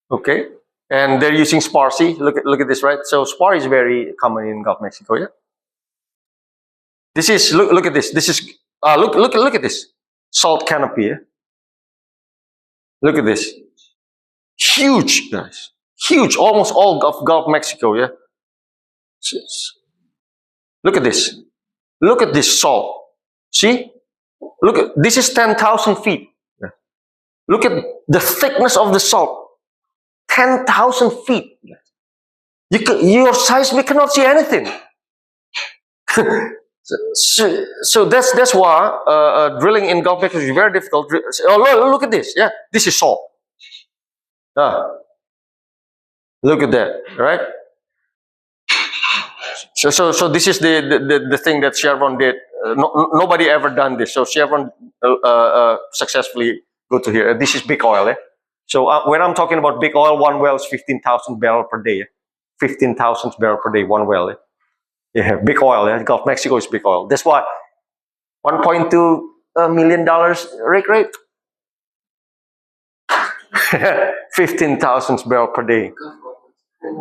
Okay, and they're using spar. See, look at this, right? So spar is very common in Gulf of Mexico. Yeah. This is look at this. This is look at this salt canopy. Yeah? Look at this, huge guys, huge, almost all of Gulf of Mexico. Yeah. Look at this. Look at this salt. See, look at this is 10,000 feet. Yeah. Look at the thickness of the salt. 10,000 feet. Your seismic cannot see anything. So that's why drilling in Gulf of Mexico is very difficult. Oh, look at this. Yeah, this is salt. Look at that, right? So this is the thing that Chevron did. Nobody ever done this. So Chevron successfully go to here. This is big oil. So when I'm talking about big oil, one well is 15,000 barrels per day. 15,000 barrels per day, one well. Yeah, big oil. Gulf of Mexico is big oil. That's why $1.2 million rig rate. 15,000 barrels per day.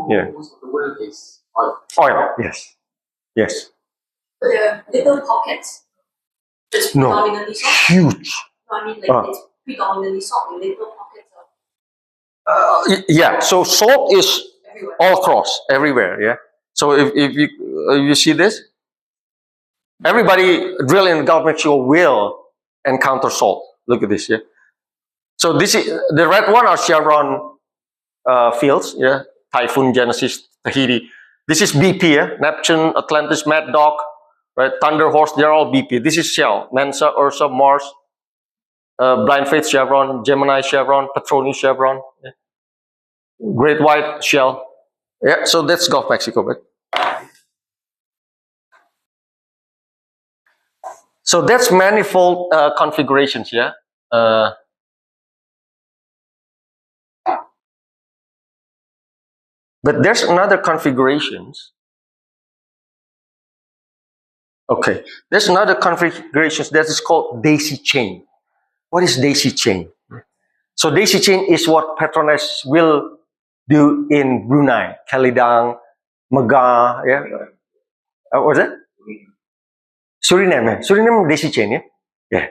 Yeah. Most of the world is oil. Oil, yes. Yes. The little pockets. Just No. predominantly salt. Huge. No, I mean, like it's predominantly salt in little pockets of Yeah, so salt is everywhere. all across, everywhere, yeah. So if you see this, everybody drilling in Gulf of Mexico will encounter salt. Look at this, yeah. So this is the red one are Chevron fields, yeah. Typhoon, Genesis, Tahiti. This is BP, yeah. Neptune, Atlantis, Mad Dog, right? Thunder Horse, they're all BP. This is Shell, Mensa, Ursa, Mars, Blind Faith chevron, Gemini chevron, Petroni chevron, yeah. Great White shell. Yeah, so that's Gulf of Mexico, right? So that's manifold configurations, yeah. But there's another configurations. Okay, there's another configurations that is called daisy chain. What is daisy chain? So daisy chain is what Petronas will do in Brunei, Kalidang, Megah, yeah. What was it? Suriname, yeah. Suriname daisy chain, yeah. Yeah.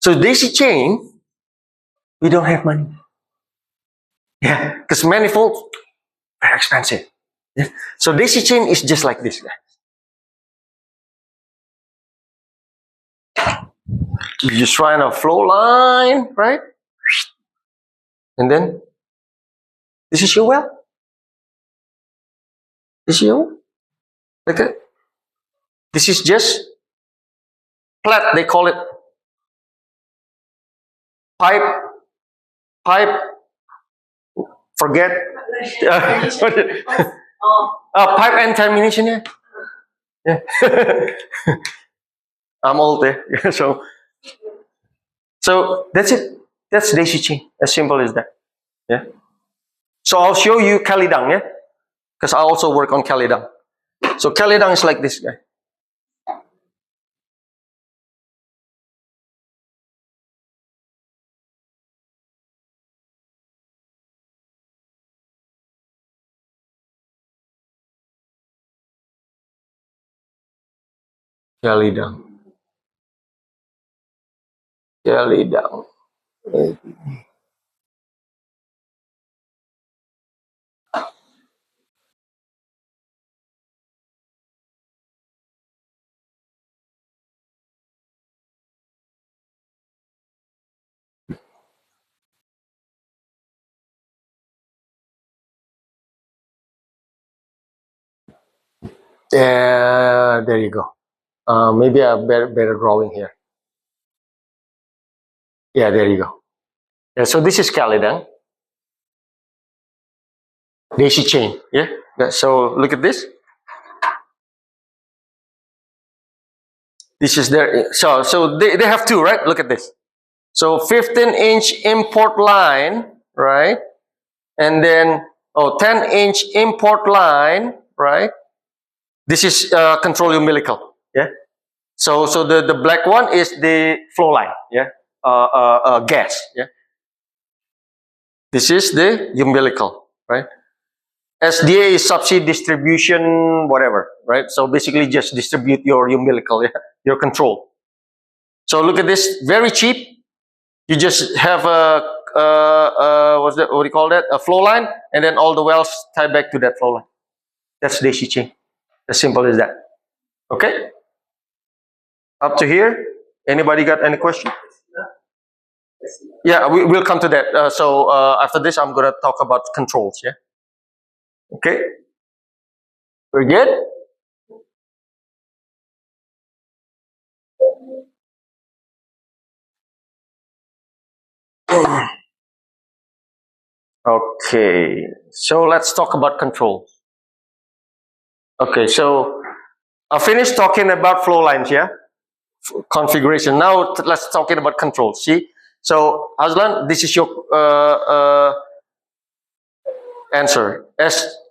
So daisy chain, we don't have money. Yeah, because manifold very expensive. Yeah. So daisy chain is just like this, guys. You just run a flow line, right? And then this is your well. This is your like that. This is just flat. They call it pipe. Forget pipe and termination. Yeah. I'm old there. So that's it. That's daisy chain. As simple as that. Yeah. So I'll show you Kalidang, yeah? Because I also work on Kalidang. So Kalidang is like this guy. Kalidang. Yeah, there you go. Maybe a better drawing here. Yeah, there you go. Yeah, so this is Kalidang. Daisy chain. Yeah. So look at this. This is their so they have two, right? Look at this. So 15-inch import line, right? And then 10-inch import line, right? This is control umbilical. Yeah. So the black one is the flow line. Yeah. Gas. Yeah. This is the umbilical, right? SDA is subsea distribution, whatever, right? So basically just distribute your umbilical, yeah? Your control. So look at this, very cheap. You just have a, what do you call that? A flow line, and then all the wells tie back to that flow line. That's daisy chain. As simple as that. Okay? Up to here. Anybody got any question? Yeah, we'll come to that. So after this, I'm going to talk about controls, yeah? Okay? We're good? Okay, so let's talk about control. Okay, so I finished talking about flow lines, yeah? Configuration. Now let's talking about control. See? So, Aslan, this is your answer.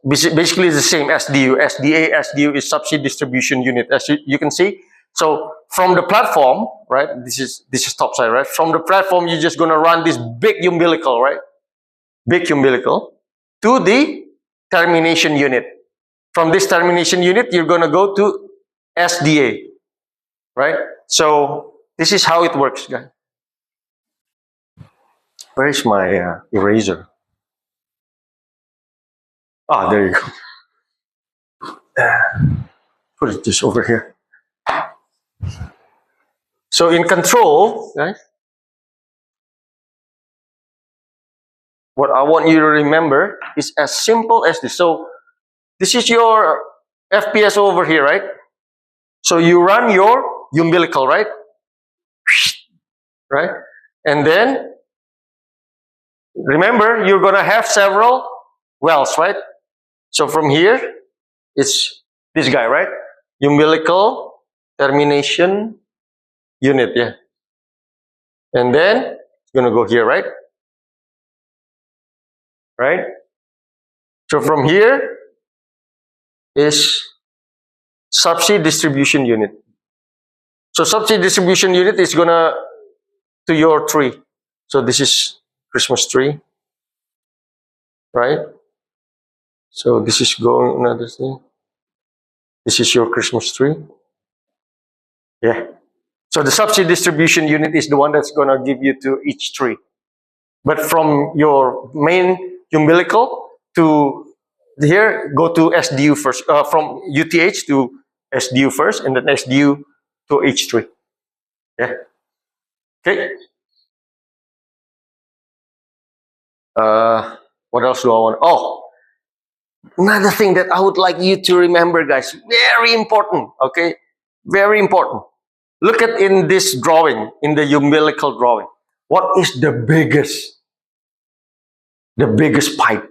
Basically it's the same, SDU. SDU is subsea distribution unit, as you can see. So from the platform, right? This is topside, right? From the platform, you're just gonna run this big umbilical, right? Big umbilical to the termination unit. From this termination unit, you're gonna go to SDA, right? So this is how it works, guys. Where is my eraser? Ah, there you go. Put it just over here. So in control, guys, what I want you to remember is as simple as this. So this is your FPS over here, right? So you run your umbilical, right? Right? And then, remember, you're going to have several wells, right? So from here, it's this guy, right? Umbilical termination unit, yeah. And then, it's going to go here, right? Right? So from here is subsea distribution unit. So subsea distribution unit is going to your tree. So this is Christmas tree, right? So this is going another thing. This is your Christmas tree. Yeah. So the subsea distribution unit is the one that's going to give you to each tree. But from your main umbilical to here, go to SDU first. From UTH to SDU first, and then SDU to H3. Yeah. Okay. What else do I want? Oh, another thing that I would like you to remember, guys. Very important. Okay. Very important. Look at in this drawing, in the umbilical drawing. What is the biggest pipe?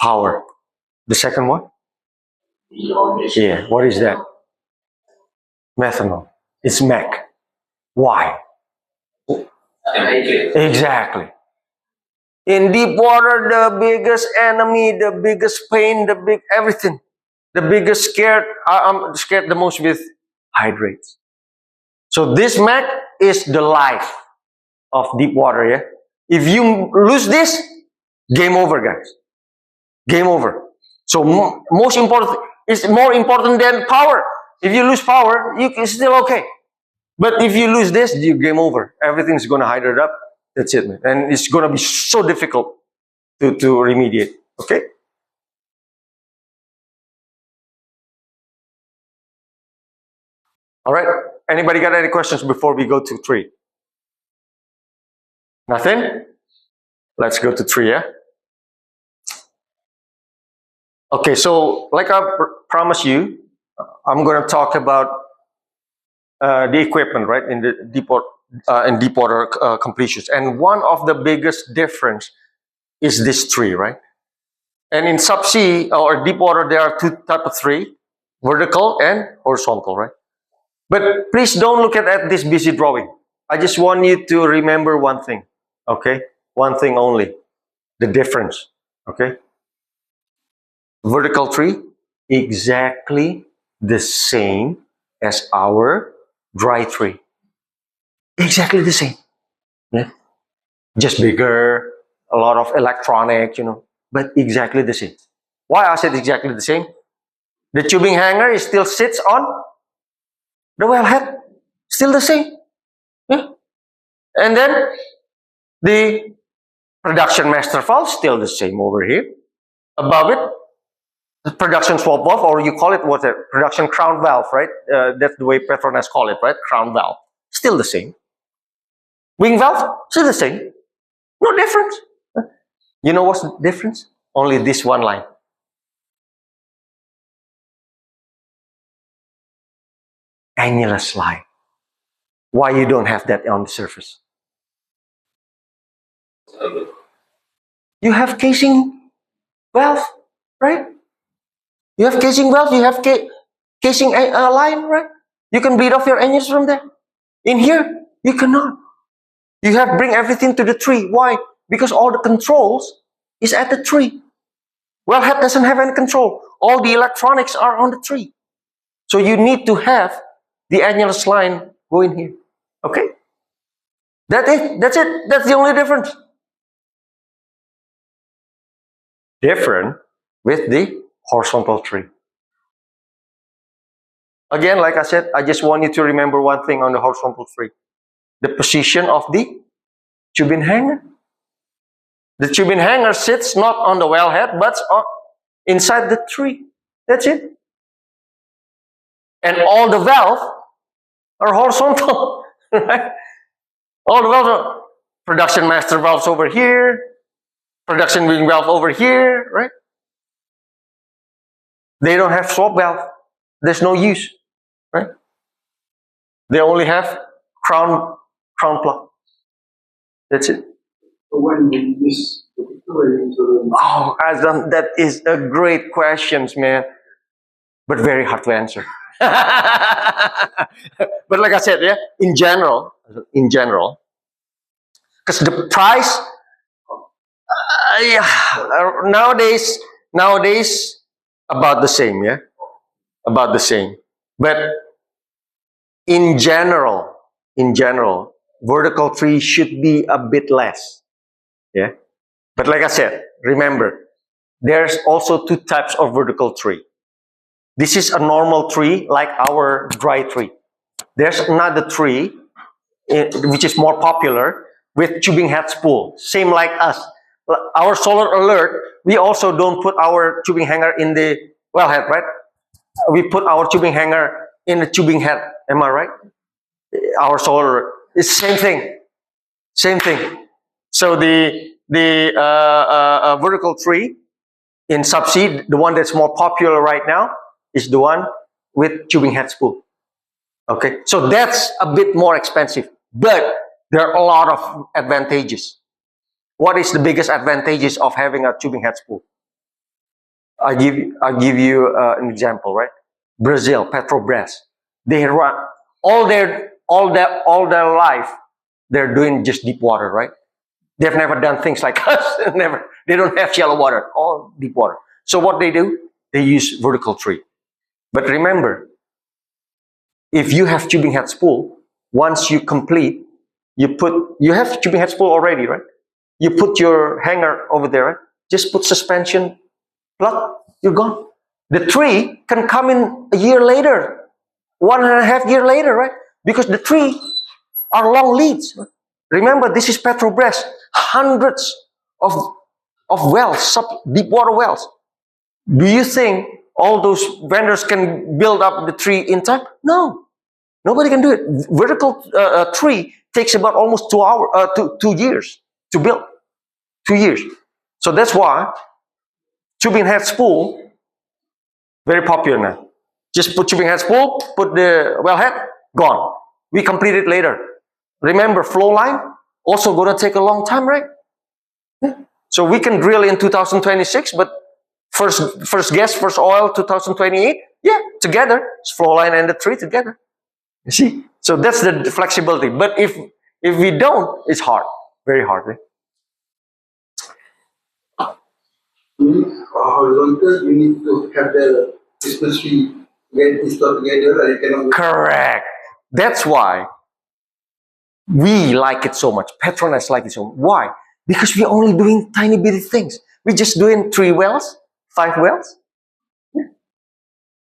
Power. The second one? Yeah. What is that? Methanol. It's MEC. Why? Exactly. In deep water, the biggest enemy, the biggest pain, everything. The biggest scared, I'm scared the most with hydrates. So this MEC is the life of deep water, yeah? If you lose this, game over, guys. Game over. So most important, it's more important than power. If you lose power, it's still okay. But if you lose this, you game over. Everything's going to hydrate up. That's it, man. And it's going to be so difficult to remediate. Okay? All right. Anybody got any questions before we go to 3? Nothing? Let's go to 3, yeah? Okay, so like I promised you, I'm going to talk about the equipment, right, in the deep water completions. And one of the biggest difference is this tree, right? And in subsea or deep water, there are 2 types of tree, vertical and horizontal, right? But please don't look at this busy drawing. I just want you to remember one thing, okay? One thing only, the difference, okay? Vertical tree, exactly the same as our dry tree. Exactly the same. Yeah? Just bigger, a lot of electronics, but exactly the same. Why I said exactly the same? The tubing hanger still sits on the wellhead, still the same. Yeah? And then the production master valve, still the same over here. Above it, the production swap valve, or you call it production crown valve, right? That's the way Petronas call it, right? Crown valve, still the same. Wing valve, still the same. No difference. You know what's the difference? Only this one line. Annulus line. Why you don't have that on the surface? You have casing valve, right? You have casing valve, you have casing line, right? You can bleed off your annulus from there. In here, you cannot. You have to bring everything to the tree. Why? Because all the controls is at the tree. Wellhead doesn't have any control. All the electronics are on the tree. So you need to have the annulus line go in here. Okay? That's it. That's it. That's the only difference. Different with the horizontal tree. Again, like I said, I just want you to remember one thing on the horizontal tree. The position of the tubing hanger. The tubing hanger sits not on the wellhead, but inside the tree. That's it. And all the valves are horizontal. Right? All the valves are production master valves over here, production wing valve over here, right? They don't have swap valve. There's no use, right? They only have crown plug. That's it. So when we use particular insurance, Oh, Azam, that is a great question, man, but very hard to answer. But like I said, yeah, in general, because the price, nowadays, about the same, yeah, about the same. But in general, vertical tree should be a bit less, yeah. But like I said, remember, there's also two types of vertical tree. This is a normal tree, like our dry tree. There's another tree, which is more popular, with tubing head spool. Same like us. Our solar alert, we also don't put our tubing hanger in the wellhead, right? We put our tubing hanger in the tubing head. Am I right? Our solar alert. It's same thing. Same thing. So the vertical tree in subsea, the one that's more popular right now, is the one with tubing head spool. Okay, so that's a bit more expensive, but there are a lot of advantages. What is the biggest advantages of having a tubing head spool? I'll give you an example, right? Brazil, Petrobras, they run all their life. They're doing just deep water, right? They've never done things like us. Never. They don't have shallow water, all deep water. So what they do, they use vertical tree. But remember, if you have tubing head spool, once you complete, you have tubing head spool already, right? You put your hanger over there, right? Just put suspension plug, you're gone. The tree can come in a year later, 1.5 years later, right? Because the tree are long leads. Remember, this is Petrobras, hundreds of wells, deep water wells. Do you think all those vendors can build up the tree in time? No, nobody can do it. Vertical tree takes about almost 2 years to build. 2 years. So that's why tubing head spool, very popular now. Just put tubing head spool, put the wellhead, gone. We complete it later. Remember, flow line also going to take a long time, right? Yeah. So we can drill in 2026, but first gas, first oil, 2028. Yeah, together. It's flow line and the tree together. You see? So that's the flexibility. But if we don't, it's hard. Very hard. Right? horizontal, you need to have the Christmas tree get installed together, or you cannot. Correct. That's why we like it so much. Petronas like it so much. Why? Because we're only doing tiny bitty things. We're just doing 3 wells, 5 wells. Yeah.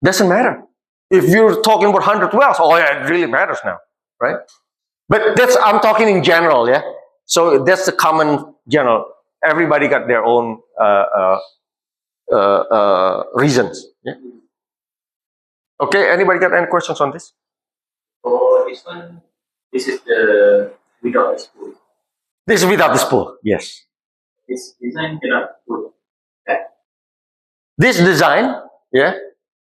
Doesn't matter. If you're talking about 100 wells, oh yeah, it really matters now, right? But I'm talking in general, yeah? So that's the common general. Everybody got their own reasons. Yeah. Okay, anybody got any questions on this? For this one, this is the without the spool. This is without the spool, yes. This design cannot put that. This design, yeah.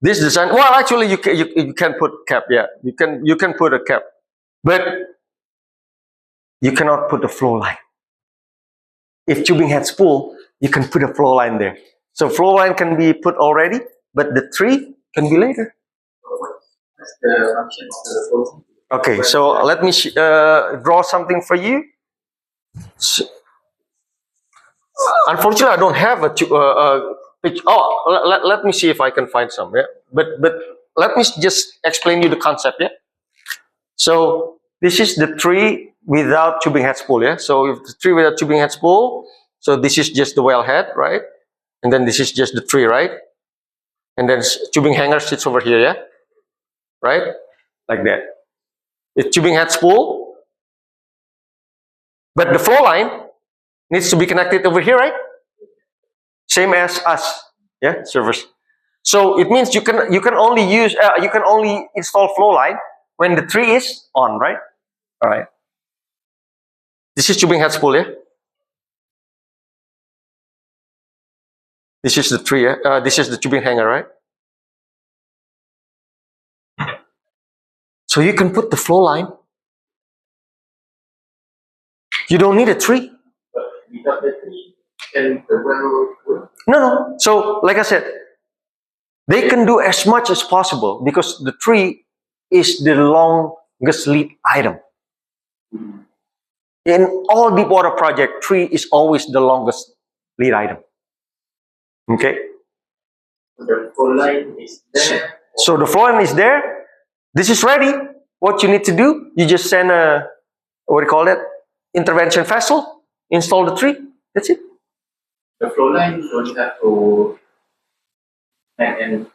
This design. Well, actually, you can put cap. Yeah, you can put a cap, but you cannot put a flow line. If tubing head spool, you can put a flow line there. So flow line can be put already, but the tree can be later. That's the function of the flow. Okay, so let me draw something for you. So, unfortunately, I don't have a picture. Oh, let me see if I can find some. Yeah, but let me just explain you the concept. Yeah. So this is the tree without tubing head spool. Yeah. So if the tree without tubing head spool, so this is just the wellhead, right? And then this is just the tree, right? And then tubing hanger sits over here. Yeah. Right, like that. It's tubing head spool, but the flow line needs to be connected over here, right? Same as us, yeah, servers. So it means you can only use you can only install flow line when the tree is on, right? All right. This is tubing head spool, yeah. This is the tree, yeah? This is the tubing hanger, right? So you can put the flow line You don't need a tree. But without the tree, can the well work? No. So, like I said, they can do as much as possible because the tree is the longest lead item. In all deep water project, tree is always the longest lead item. Okay? The flow line is there. So the flow line is there. This is ready. What you need to do, you just send a, what do you call that? Intervention vessel, install the tree. That's it. The flow line don't have to and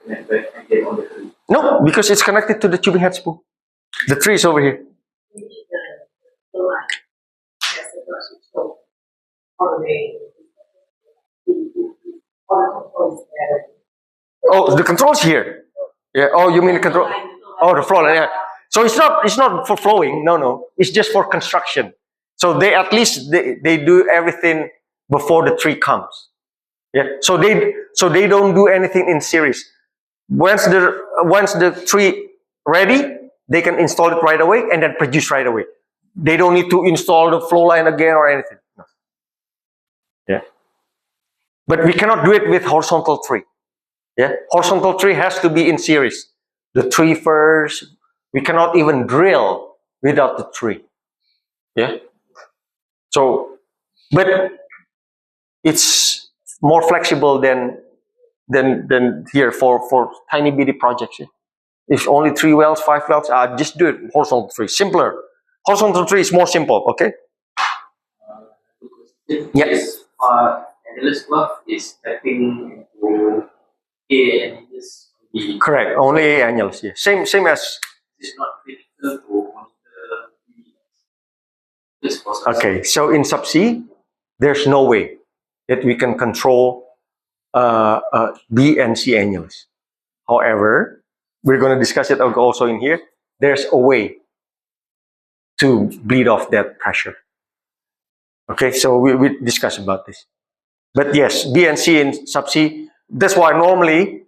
get on the tree. No, because it's connected to the tubing head spool. The tree is over here. We need the line. That's the first so all the way. All the controls there. Oh, the control's here. Yeah. Oh, you mean the control? Oh, the flow line. Yeah. So it's not for flowing. No. It's just for construction. So they at least they do everything before the tree comes. Yeah. So they don't do anything in series. Once the tree ready, they can install it right away and then produce right away. They don't need to install the flow line again or anything. No. Yeah. But we cannot do it with horizontal tree. Yeah. Horizontal tree has to be in series. The tree first. We cannot even drill without the tree. Yeah. So, but it's more flexible than here for tiny bitty projects. Yeah? If only 3 wells, 5 wells, just do it horizontal tree. Simpler. Horizontal tree is more simple. Okay. Yes. Endless bluff is tapping into A and this B. Correct. Only A annulus. Yeah. Same as. It's not critical to monitor this process. Okay. So in subsea, there's no way that we can control B and C annulus. However, we're going to discuss it also in here. There's a way to bleed off that pressure. Okay, so we discuss about this. But yes, B and C in subsea. That's why normally,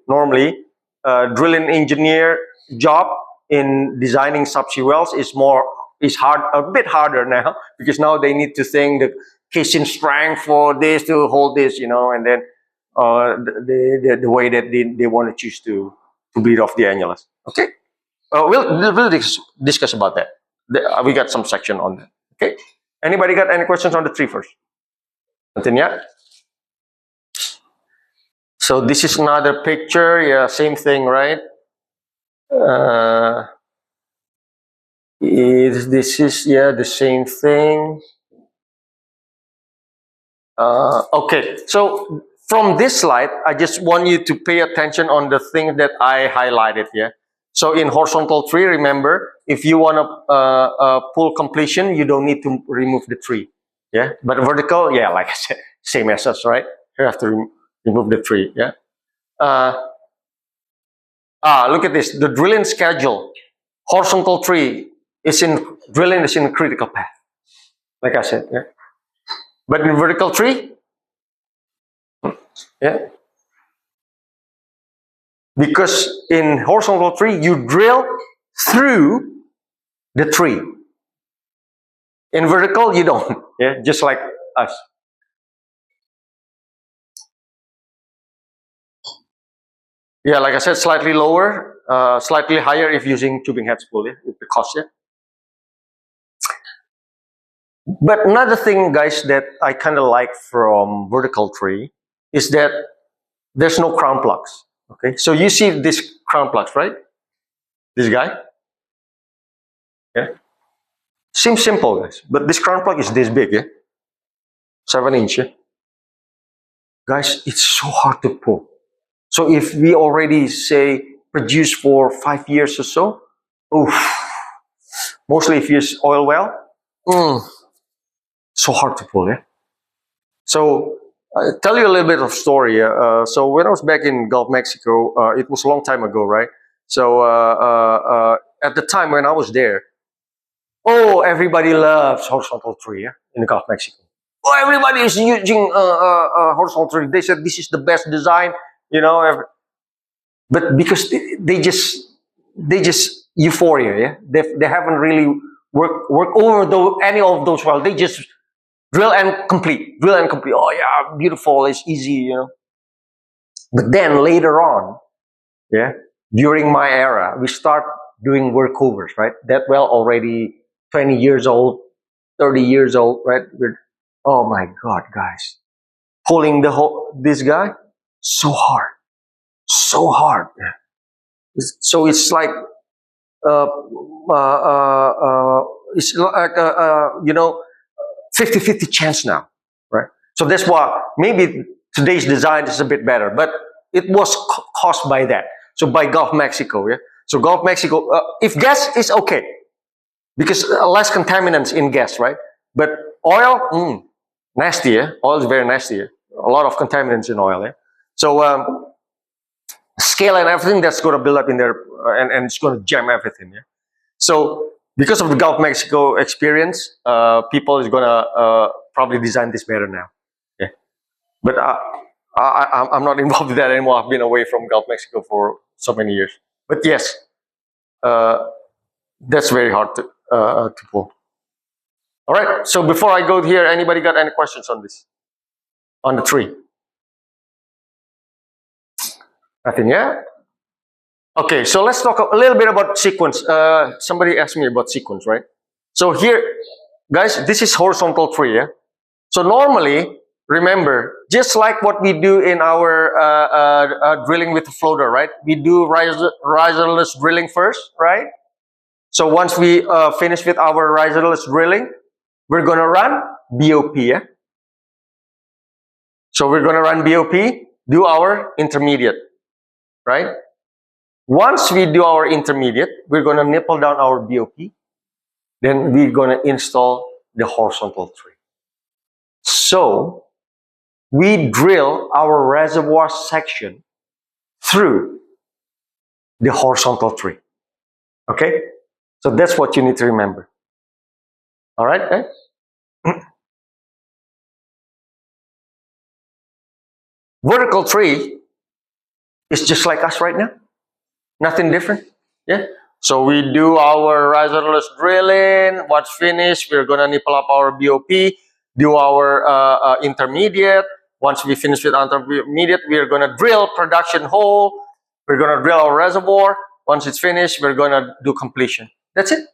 drilling engineer job in designing subsea wells is a bit harder now because now they need to think the casing strength for this to hold this, and then the way that they want to choose to bleed off the annulus. Okay, we'll discuss about that. We got some section on that. Okay, anybody got any questions on the tree first? Nothing yet. So this is another picture. Yeah, same thing, right? This is the same thing. Okay, so from this slide, I just want you to pay attention on the thing that I highlighted here. So in horizontal tree, remember, if you want to pull completion, you don't need to remove the tree. Yeah, but vertical, yeah, like I said, same as us, right? You have to remove the tree. Yeah. Look at this. The drilling schedule. Horizontal tree drilling is in critical path. Like I said, yeah. But in vertical tree, yeah. Because in horizontal tree, you drill through the tree. In vertical, you don't. Yeah, just like us. Yeah, like I said, slightly lower, slightly higher if using tubing head spool, yeah, the cost, yeah. But another thing, guys, that I kind of like from vertical tree is that there's no crown plugs. Okay, so you see this crown plugs, right? This guy. Yeah. Seems simple, guys, but this crown plug is this big, yeah. 7 inch. Yeah? Guys, it's so hard to pull. So if we already say produce for 5 years or so, mostly if you use oil well, so hard to pull, yeah. So I'll tell you a little bit of story. So when I was back in Gulf Mexico, it was a long time ago, right? So at the time when I was there, everybody loves horizontal tree, yeah, in the Gulf Mexico. Everybody is using horizontal tree. They said this is the best design. But because they just euphoria, yeah. They haven't really worked over any of those wells. They just Drill and complete. Drill and complete. Oh yeah, beautiful. It's easy, you know. But then later on, yeah, during my era, we start doing workovers, right? That well already 20 years old, 30 years old, right? Oh my God, guys. Pulling this guy, so hard. So hard. So it's like, it's like, 50-50 chance now, right? So that's why maybe today's design is a bit better, but it was caused by that. So by Gulf Mexico, yeah. So Gulf Mexico, if gas is okay, because less contaminants in gas, right? But oil, nasty, yeah. Oil is very nasty. Yeah? A lot of contaminants in oil, yeah. So scale and everything that's going to build up in there, and it's going to jam everything, yeah. So because of the Gulf Mexico experience, people is going to probably design this better now, yeah. But I'm not involved with that anymore. I've been away from Gulf Mexico for so many years. But yes, that's very hard to pull. All right. So before I go here, anybody got any questions on this? On the tree? Nothing, yeah? Okay, so let's talk a little bit about sequence. Somebody asked me about sequence, right? So here, guys, this is horizontal tree, yeah? So normally, remember, just like what we do in our drilling with the floater, right? We do riserless drilling first, right? So once we finish with our riserless drilling, we're going to run BOP, yeah? So we're going to run BOP, do our intermediate, right? Once we do our intermediate, we're going to nipple down our BOP. Then we're going to install the horizontal tree. So we drill our reservoir section through the horizontal tree. Okay? So that's what you need to remember. All right? Vertical tree is just like us right now. Nothing different. Yeah. So we do our riserless drilling. Once finished, we're gonna nipple up our BOP, do our intermediate. Once we finish with intermediate, we're gonna drill production hole. We're gonna drill our reservoir. Once it's finished, we're gonna do completion. That's it.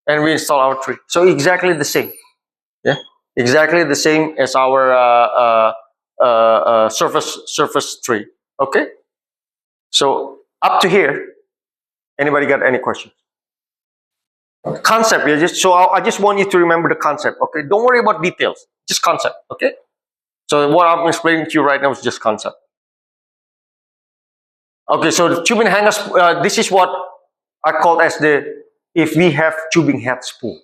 And we install our tree. So exactly the same. Yeah. Exactly the same as our surface tree. Okay. So up to here. Anybody got any questions? Concept, yeah. I just want you to remember the concept, okay? Don't worry about details, just concept, okay? So what I'm explaining to you right now is just concept. Okay, so the tubing hangers, this is what I call as if we have tubing head spool.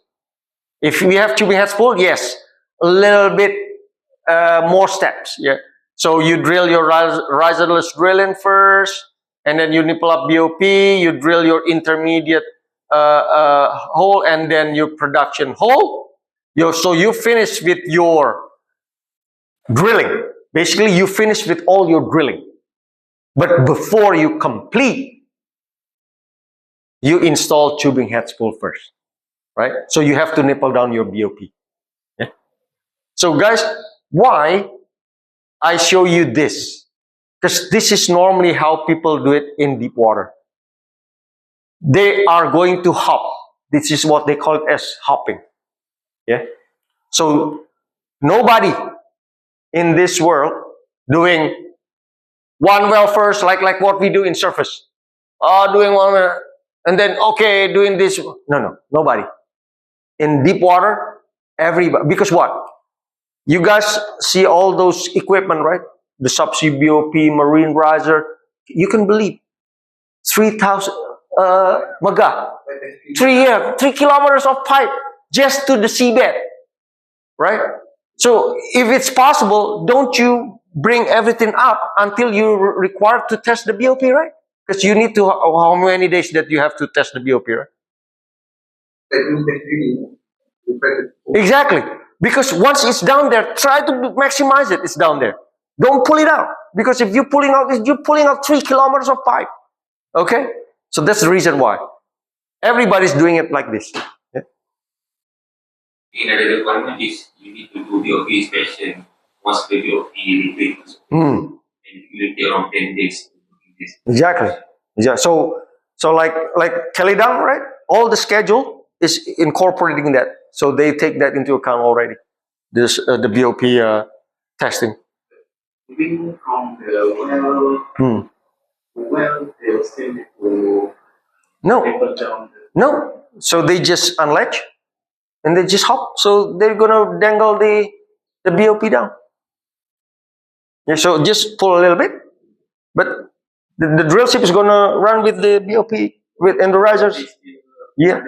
If we have tubing head spool, yes, a little bit more steps, yeah. So you drill your riserless drilling first, and then you nipple up BOP, you drill your intermediate hole, and then your production hole. So you finish with your drilling. Basically, you finish with all your drilling. But before you complete, you install tubing head spool first, right? So you have to nipple down your BOP. Yeah? So guys, why I show you this? Because this is normally how people do it in deep water. They are going to hop. This is what they call it as hopping. Yeah. So nobody in this world doing one well first, like what we do in surface. Doing one well, and then okay, doing this. No, nobody. In deep water, everybody. Because what? You guys see all those equipment, right? The subsea BOP, marine riser, you can believe 3,000 maga, 3 kilometers of pipe just to the seabed, right? So if it's possible, don't you bring everything up until you're required to test the BOP, right? Because you need to, how many days that you have to test the BOP, right? Exactly. Because once it's down there, try to maximize it. It's down there. Don't pull it out. Because if you're pulling out 3 kilometers of pipe. Okay? So that's the reason why. Everybody's doing it like this. Yeah? Another requirement is you need to do BOP inspection once the BOP retreat. Hmm. And you will take around 10 days to do this. Exactly. Yeah. So like Kalidang, right? All the schedule is incorporating that. So they take that into account already. This the BOP testing. Moving from the Hmm. well, they'll still need to No. taper down the No. So they just unlatch and they just hop. So they're gonna dangle the BOP down. Yeah, so just pull a little bit, but the drill ship is gonna run with the BOP and the risers. Yeah.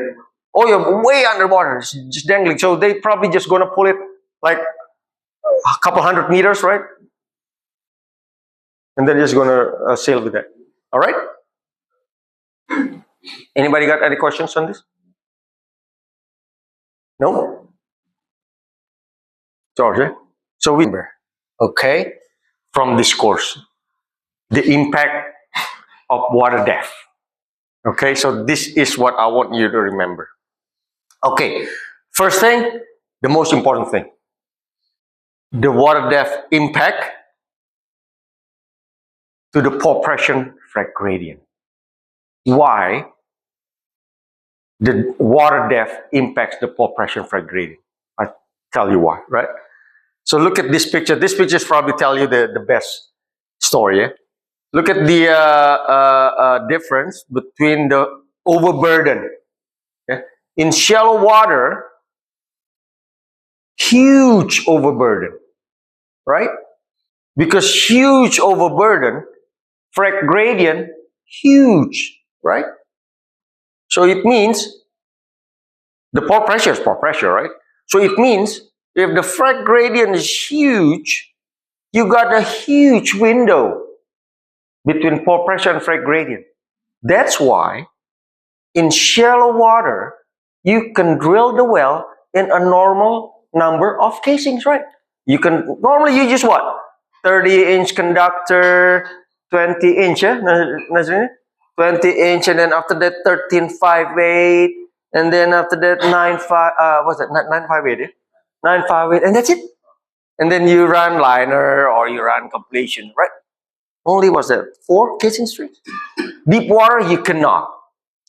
Oh, you're way underwater. It's just dangling. So they probably just gonna pull it like a couple 100 meters, right? And then just gonna sail with that. All right. Anybody got any questions on this? No. George. Eh? So we remember, okay, from this course, the impact of water depth. Okay, so this is what I want you to remember. Okay, first thing, the most important thing, the water depth impact to the pore pressure frag gradient. Why the water depth impacts the pore pressure frag gradient? I tell you why, right? So look at this picture. This picture is probably tell you the best story. Eh? Look at the difference between the overburden. Okay? In shallow water, huge overburden, right? Because huge overburden, frag gradient, huge, right? So it means the pore pressure is pore pressure, right? So it means if the frag gradient is huge, you got a huge window between pore pressure and frag gradient. That's why in shallow water, you can drill the well in a normal number of casings, right? You can, normally you just what? 30-inch conductor, 20-inch, 20-inch, and then after that 13.58, and then after that 9.5, what's that? 9.58, yeah? 9.58, and that's it. And then you run liner or you run completion, right? Only what's that? 4 casing strings. Deep water, you cannot.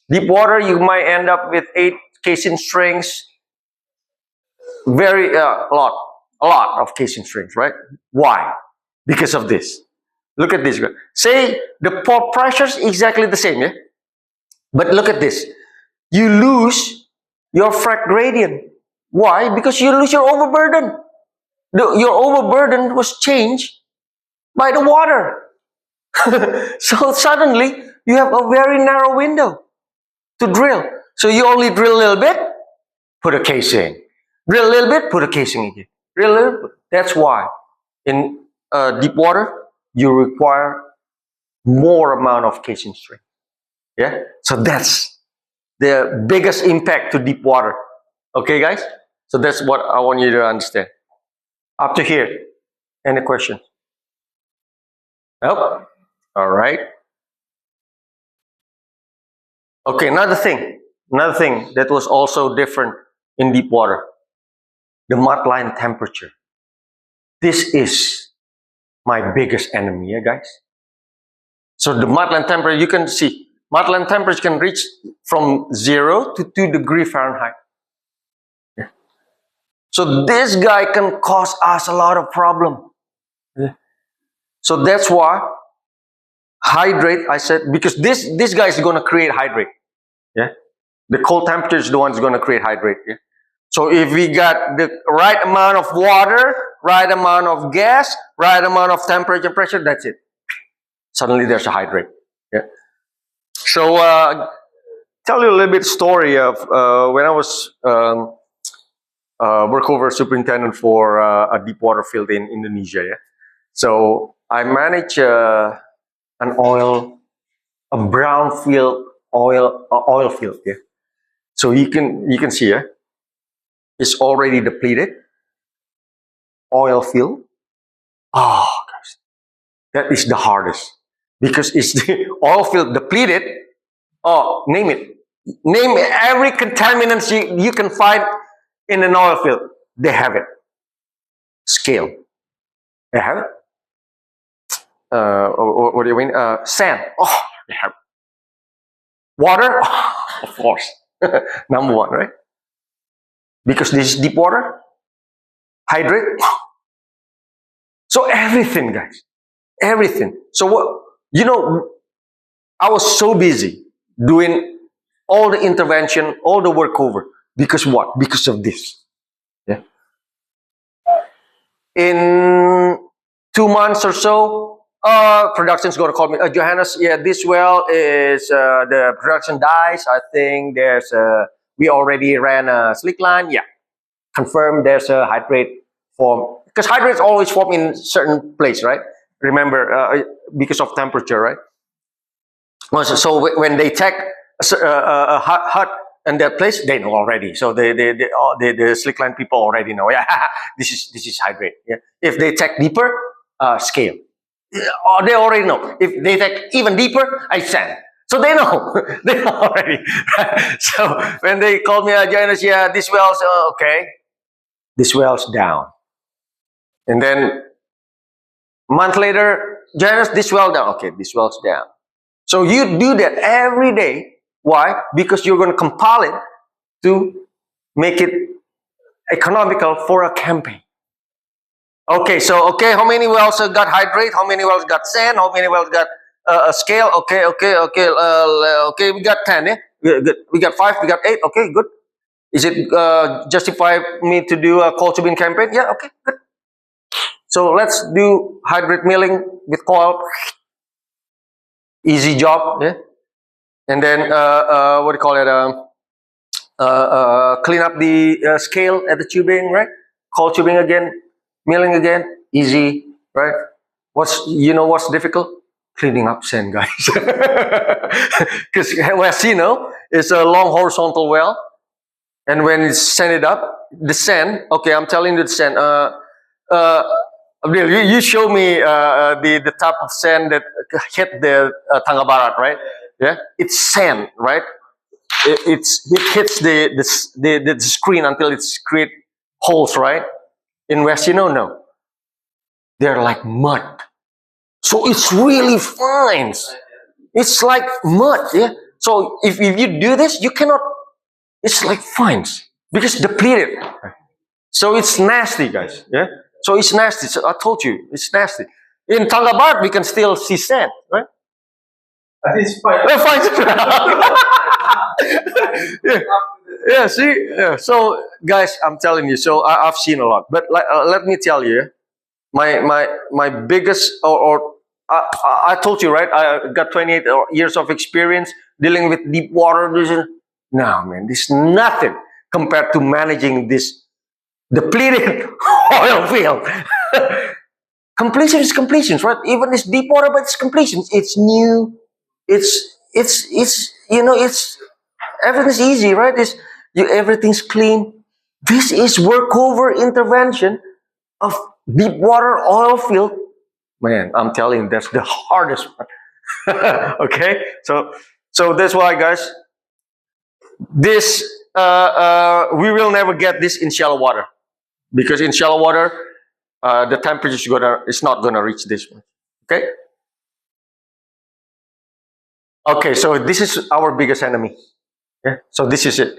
Deep water, you might end up with 8 casing strings. Very a lot of casing strings, right? Why? Because of this. Look at this. Say the pore pressure is exactly the same, yeah? But look at this. You lose your frag gradient. Why? Because you lose your overburden. Your overburden was changed by the water. So suddenly you have a very narrow window to drill. So you only drill a little bit, put a casing. Drill a little bit, put a casing again. Drill a little bit. That's why in deep water you require more amount of casing string. Yeah. So that's the biggest impact to deep water. Okay, guys. So that's what I want you to understand. Up to here, any questions? Nope. All right. Okay, another thing that was also different in deep water, the mud line temperature. This is my biggest enemy, yeah, guys. So the mud line temperature, you can see, mud line temperature can reach from 0 to 2 degrees Fahrenheit. Yeah. So this guy can cause us a lot of problem. Yeah. So that's why hydrate, I said, because this guy is going to create hydrate. Yeah, the cold temperature is the one that's going to create hydrate. Yeah? So if we got the right amount of water, right amount of gas, right amount of temperature and pressure, that's it. Suddenly there's a hydrate. Yeah. So tell you a little bit story of when I was workover superintendent for a deep water field in Indonesia. Yeah? So I manage an brown field oil field. Yeah. So you can see, yeah, it's already depleted. Oil field. Oh, gosh, that is the hardest because it's the oil field depleted. Oh, name it. Name every contaminants you can find in an oil field, they have it. Scale, they have it. What do you mean? Sand. Oh, they have it. Water, oh, of course, number one, right? Because this is deep water. Hydrate. So everything, guys, everything. So what? You know, I was so busy doing all the intervention, all the workover. Because what? Because of this. Yeah. In 2 months or so, production's going to call me. Johannes, yeah, this well is the production dies. I think we already ran a slick line. Yeah, confirm there's a hydrate form. Because hydrates always form in certain place, right? Remember, because of temperature, right? So when they check a hut in that place, they know already. So the slickline people already know. Yeah, this is hydrate. Yeah. If they check deeper, scale. They already know. If they check even deeper, I sand. So they know. They know already. So when they called me, Johannes, yeah, this well's okay. This well's down. And then a month later, Johannes, this well down. Okay, this well's down. So you do that every day. Why? Because you're going to compile it to make it economical for a campaign. Okay, so how many wells got hydrate? How many wells got sand? How many wells got a scale? Okay. We got 10. Yeah, good. We got 5. We got 8. Okay, good. Is it justify me to do a coal tubing campaign? Yeah. Okay, good. So let's do hydrate milling with coil. Easy job, yeah. And then what do you call it? Clean up the scale at the tubing, right? Coil tubing again, milling again, easy, right? What's difficult? Cleaning up sand, guys. Because Westino is a long horizontal well, and when it's sanded up, the sand. Okay, I'm telling you the sand. You show me the type of sand that hit the Tangga Barat, right? Yeah, it's sand, right? It hits the screen until it's create holes, right? In Westino, no, they're like mud, so it's really fine. It's like mud, yeah. So if you do this, you cannot. It's like fines because depleted. So it's nasty, guys. Yeah. So it's nasty. So I told you, it's nasty. In Tangga Barat, we can still see sand, right? I think it's fine. Yeah. Yeah, see? Yeah. So, guys, I'm telling you, so I've seen a lot. But let me tell you, my biggest, I told you, right? I got 28 years of experience dealing with deep water. No, man, this is nothing compared to managing this depleted oil field. Completion is completions, right? Even it's deep water, but it's completions. It's new. It's everything's easy, right? Everything's clean. This is workover intervention of deep water oil field. Man, I'm telling you, that's the hardest one. Okay, so that's why, guys. This we will never get this in shallow water, because in shallow water the temperature is not gonna reach this one. Okay. Okay, so this is our biggest enemy. Yeah. So this is it.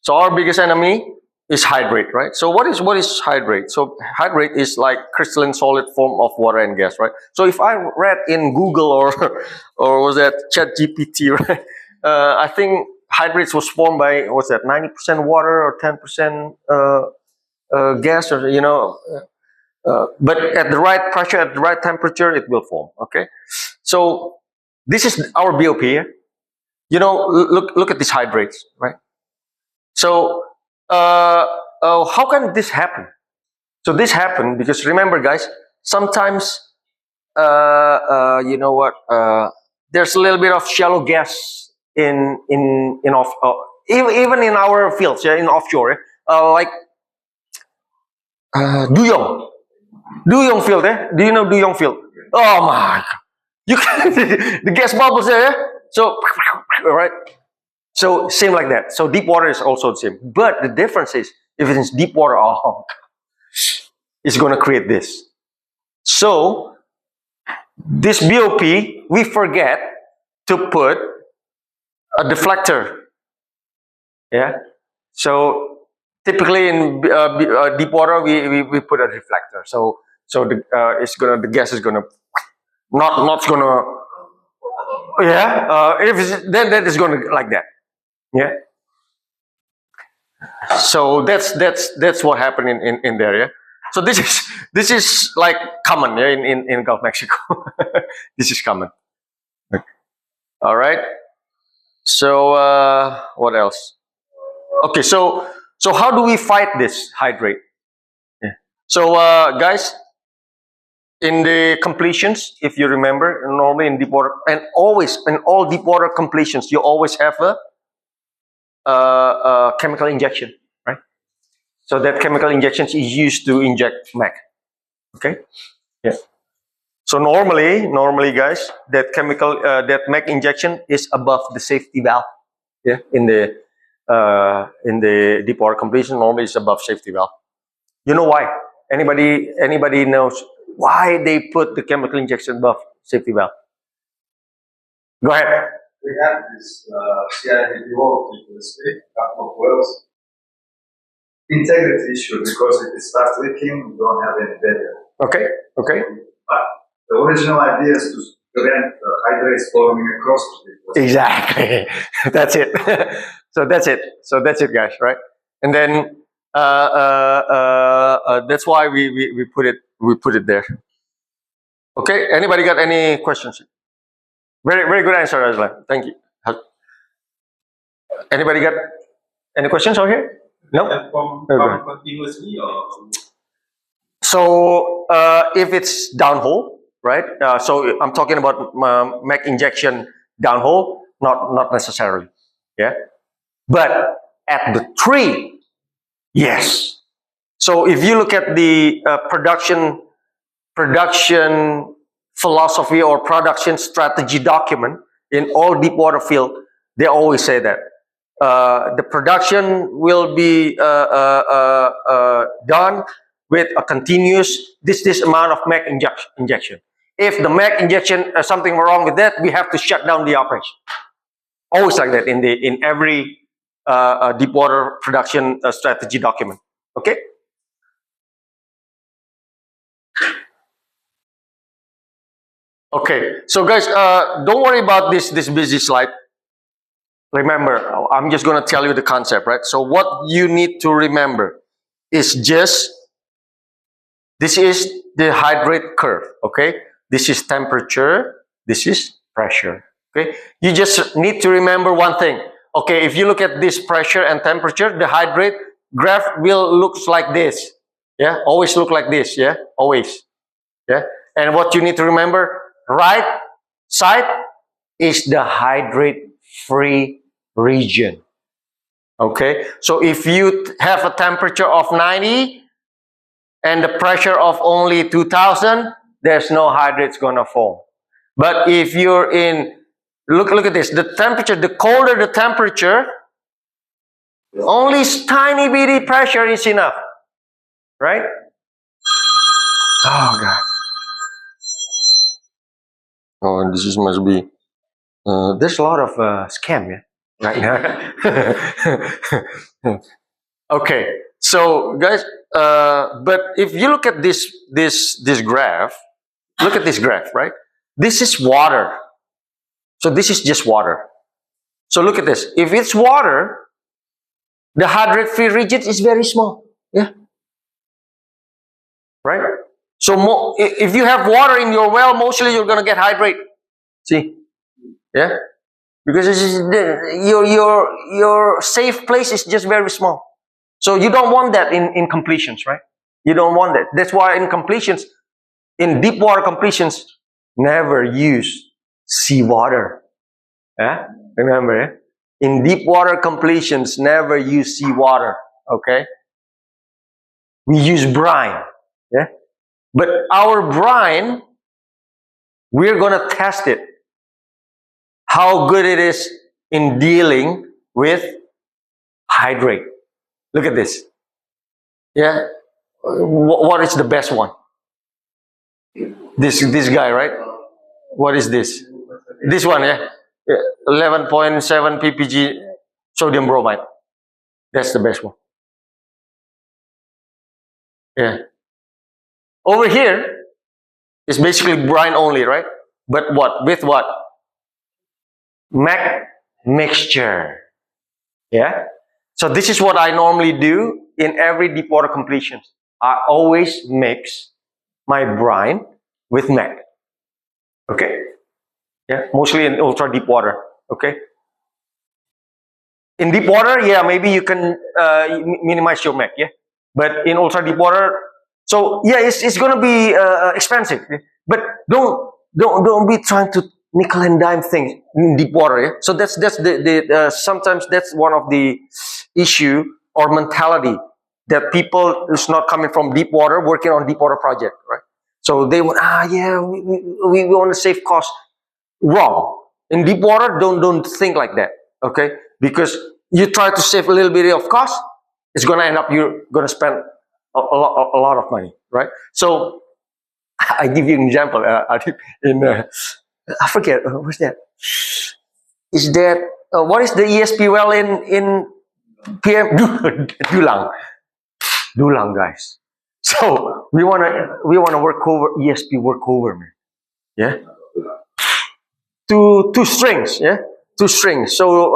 So our biggest enemy is hydrate, right? So what is hydrate? So hydrate is like crystalline solid form of water and gas, right? So if I read in Google or was that ChatGPT, right? I think hydrates was formed by 90% water or 10% gas, or but at the right pressure, at the right temperature, it will form. Okay, so this is our BOP here. Look at these hydrates, right? So how can this happen? So this happened because, remember, guys, sometimes there's a little bit of shallow gas in even in our fields, yeah, in offshore, like Duyong field, eh? Do you know Duyong field? Oh my God. You can the gas bubbles there, eh? So right. So same like that. So deep water is also the same. But the difference is If it's deep water, oh, it's going to create this. So this BOP, we forget to put a deflector. Yeah. So typically in deep water, we put a deflector. So the gas is gonna not gonna, yeah. If it's, then that is gonna like that. Yeah. So that's what happened in there. Yeah. So this is like common, yeah, in Gulf Mexico. This is common. All right. So what else? Okay. So how do we fight this hydrate? Yeah. So guys, in the completions, if you remember, normally in deep water, and always in all deep water completions, you always have a chemical injection, right? So that chemical injection is used to inject MEG. Okay. Yeah. So normally, guys, that chemical, that MEG injection is above the safety valve. Yeah, in the deep water completion, normally it's above safety valve. You know why? Anybody knows why they put the chemical injection above safety valve? Go ahead. We have this CID work with a couple of wells. Integrity issue, because if it starts leaking, we don't have any better. Okay. But the original idea is to prevent hydrates forming across the Exactly. That's it. So that's it, guys. Right? And then that's why we put it there. Okay. Anybody got any questions? Very good answer, Azlan. Thank you. Anybody got any questions over here? No. And from continuously or So if it's downhole, right? So I'm talking about MEG injection downhole, not necessarily, yeah. But at the tree, yes. So if you look at the production philosophy or production strategy document in all deep water field, they always say that the production will be done with a continuous this amount of MEG injection. If the MEG injection something wrong with that, we have to shut down the operation. Always like that in every deep water production strategy document. Okay. Okay. So guys, don't worry about this busy slide. Remember, I'm just going to tell you the concept, right? So what you need to remember is just this is the hydrate curve, okay? This is temperature, this is pressure, okay? You just need to remember one thing. Okay, if you look at this pressure and temperature, the hydrate graph will look like this. Yeah, always look like this, yeah? Always. Yeah? And what you need to remember, right side is the hydrate free region. Okay, so if you have a temperature of 90 and the pressure of only 2000, there's no hydrates gonna form. But if you're in, look at this, the temperature, the colder the temperature, only tiny bitty pressure is enough, right? Oh God. Oh, this is must be, there's a lot of scam, yeah? Right now. Okay, so guys, but if you look at this graph, look at this graph, right? This is water. So this is just water. So look at this. If it's water, the hydrate free region is very small. Yeah. Right? So if you have water in your well, mostly you're gonna get hydrate. See? Yeah. Because this is your safe place is just very small. So you don't want that in completions, right? You don't want that. That's why in completions, in deep water completions, never use seawater. Yeah? Remember, eh? In deep water completions, never use seawater. Okay? We use brine. Yeah? But our brine, we're gonna test it. How good it is in dealing with hydrate. Look at this. Yeah. What is the best one? This guy, right? What is this? This one, yeah. 11.7 ppg sodium bromide. That's the best one. Yeah. Over here is basically brine only, right? But what? With what? Mixture. Yeah. So this is what I normally do in every deep water completion. I always mix my brine with MEG. Okay. Yeah. Mostly in ultra deep water. Okay. In deep water, yeah, maybe you can minimize your MEG. Yeah. But in ultra deep water, so yeah, it's gonna be expensive. Yeah? But don't be trying to nickel and dime things in deep water. Yeah? So that's the sometimes that's one of the issue or mentality that people is not coming from deep water working on deep water project, right? So they want we want to save costs. Wrong. In deep water, don't think like that. Okay, because you try to save a little bit of cost, it's gonna end up you're gonna spend a lot of money, right? So I give you an example. I forget what's that. Is that what is the ESP well in PM Dulang, guys. So we wanna work over ESP workover, man. Yeah, two strings. Yeah, two strings. So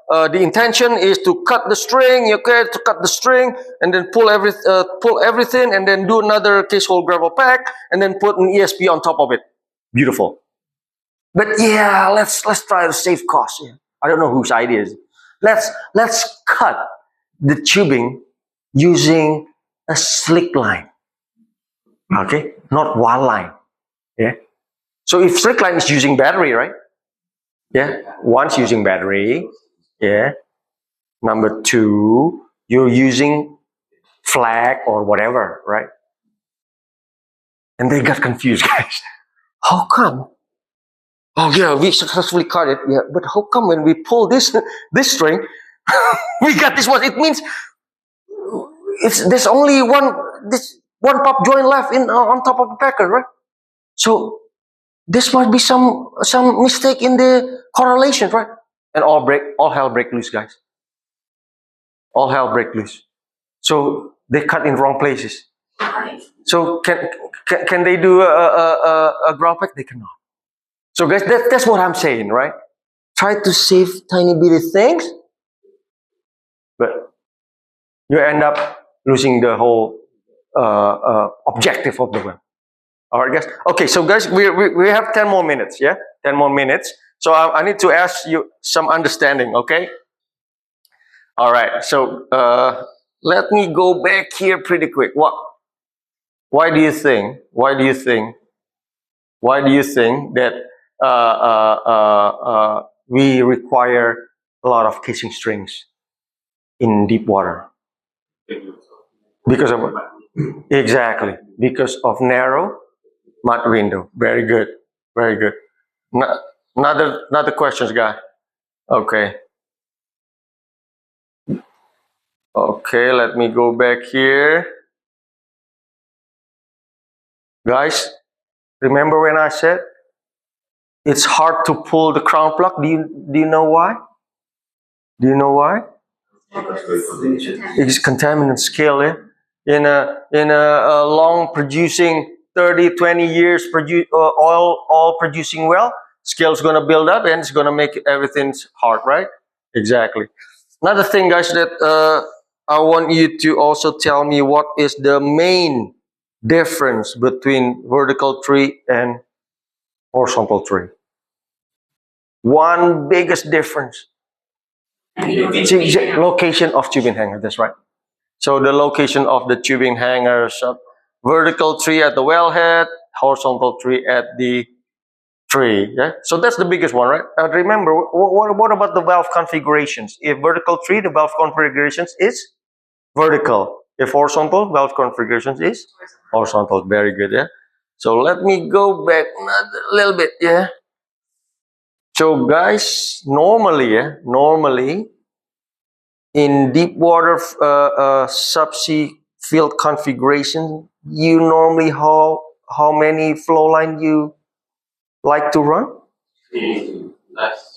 the intention is to cut the string. Okay, to cut the string and then pull everything, and then do another case hole gravel pack, and then put an ESP on top of it. Beautiful. But yeah, let's try to save costs. Yeah. I don't know whose idea is it. Let's cut the tubing using a slick line. Okay, not wall line. Yeah. So if slick line is using battery, right? Yeah. One's using battery. Yeah. Number two, you're using flag or whatever, right? And they got confused, guys. How come? Oh yeah, we successfully cut it. Yeah, but how come when we pull this string, we got this one? It means there's only one pop joint left in on top of the packer, right? So this must be some mistake in the correlation, right? And all hell break loose, guys. All hell break loose. So they cut in wrong places. So can they do a ground pack? They cannot. So guys, that's what I'm saying, right? Try to save tiny bitty things, but you end up losing the whole objective of the web. All right, guys. Okay, so guys, we have 10 more minutes. Yeah, 10 more minutes. So I need to ask you some understanding. Okay. All right. So let me go back here pretty quick. Why do you think that we require a lot of casing strings in deep water? Because of what? Exactly. Because of narrow mud window. Very good. Very good. Another questions, guy. Okay. Okay, let me go back here. Guys, remember when I said it's hard to pull the crown plug? Do you know why? Do you know why? It's contaminant scale. Eh? In a long producing 30-20 years oil producing well, scale is going to build up and it's going to make everything hard, right? Exactly. Another thing, guys, that I want you to also tell me what is the main difference between vertical tree and horizontal tree. One biggest difference. Location of tubing hanger, that's right. So the location of the tubing hangers, vertical tree at the wellhead, horizontal tree at the tree. Yeah. So that's the biggest one, right? Remember, what about the valve configurations? If vertical tree, the valve configurations is vertical. If horizontal, valve configurations is horizontal. Very good. Yeah. So let me go back a little bit. Yeah. So guys, normally in deep water subsea field configuration, you normally how many flow line you like to run?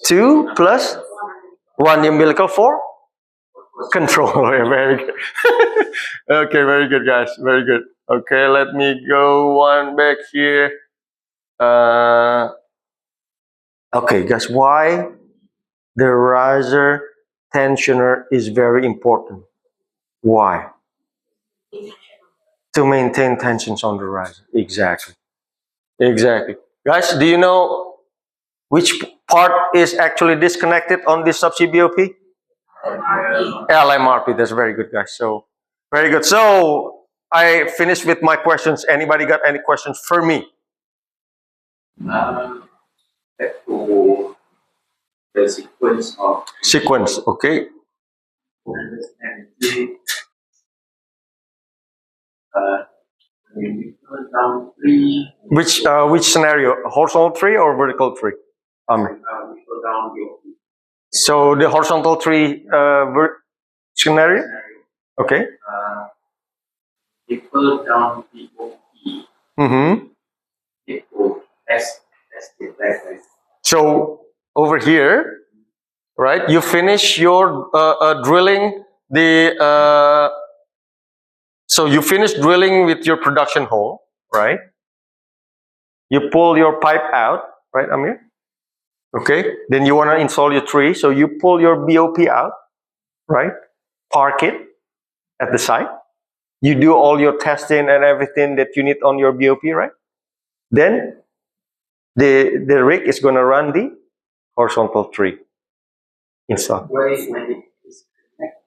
2 plus 1 umbilical for control. Very good. Okay, very good, guys. Very good. Okay, let me go one back here. Okay, guys, why the riser tensioner is very important? Why? To maintain tensions on the riser. Exactly. Exactly. Guys, do you know which part is actually disconnected on this subsea BOP? LMRP. That's very good, guys. So, very good. So, I finished with my questions. Anybody got any questions for me? Back to the sequence of Sequence, okay. energy. When we put down 3, Which scenario? Horizontal tree or vertical tree? we put down the So the horizontal tree scenario? Okay. we put down the OP. Mm-hmm. It will test it like So over here, right? You finish your drilling the. So you finish drilling with your production hole, right? You pull your pipe out, right, Amir? Okay. Then you want to install your tree, so you pull your BOP out, right? Park it at the site. You do all your testing and everything that you need on your BOP, right? Then the rig is going to run the horizontal tree install. when it is connected,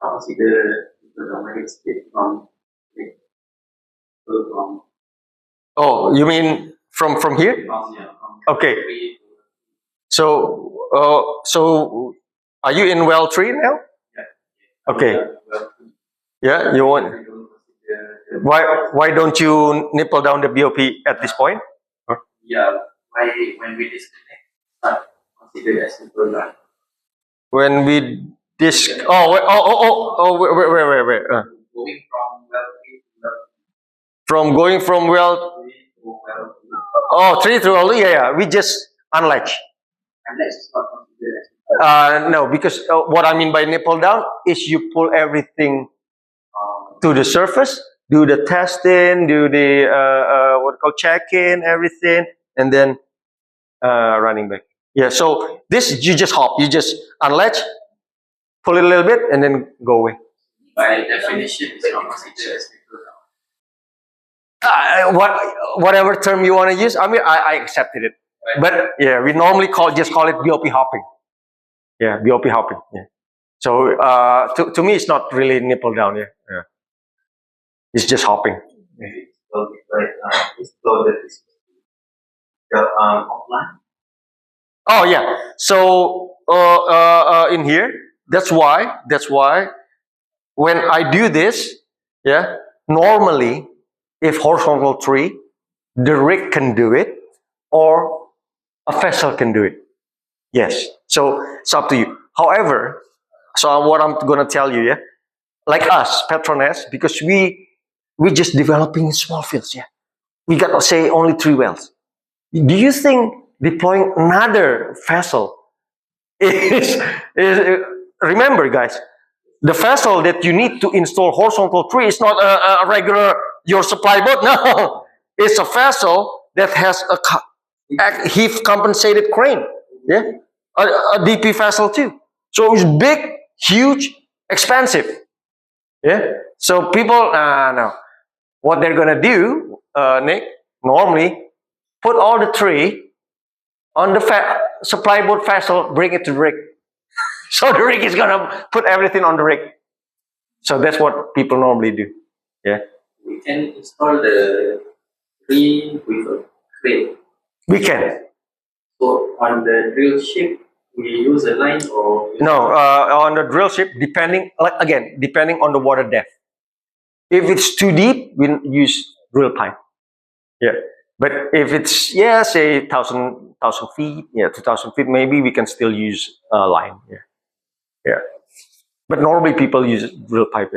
consider the magnetic state from Oh, you mean from here? Okay. So are you in well 3 now? Okay. Yeah, you want. Why don't you nipple down the BOP at this point? Yeah, when we disconnect, consider as simple line. When we wait. Going from well 3 to well From going from well 3 to well 2. 3 through well, yeah. We just unlatch. And that's not considered as No, because what I mean by nipple down is you pull everything to the surface, do the testing, do the what called check-in, everything, and then running back. Yeah. So this you just hop, you just unlatch, pull it a little bit, and then go away. by definition it's not considered as simple line. Whatever term you want to use, I mean, I accepted it. But yeah, we normally call it BOP hopping. Yeah, BOP hopping. Yeah. So to me, it's not really nipple down. Yeah. It's just hopping. It's loaded. Offline. Oh yeah. So in here, that's why when I do this, yeah, normally if horizontal tree, the rig can do it or a vessel can do it. Yes. So it's up to you. However, so what I'm gonna tell you, yeah, like us, Petronas, because we just developing small fields, yeah. We got to say only 3 wells. Do you think deploying another vessel is remember, guys, the vessel that you need to install horizontal tree is not a regular your supply boat. No, it's a vessel that has a heave compensated crane. Yeah, a DP vessel too. So it's big, huge, expensive. Yeah. So people, no. What they're gonna do, Nick, normally put all the tree on the supply boat vessel, bring it to the rig. So the rig is gonna put everything on the rig. So that's what people normally do. Yeah. We can install the tree with a crane. We can. So on the drill ship, we use a line or No, on the drill ship, depending on the water depth. If it's too deep, we use drill pipe. Yeah. But if it's say 1,000 feet, 2,000 feet, maybe we can still use line. Yeah. But normally people use drill pipe.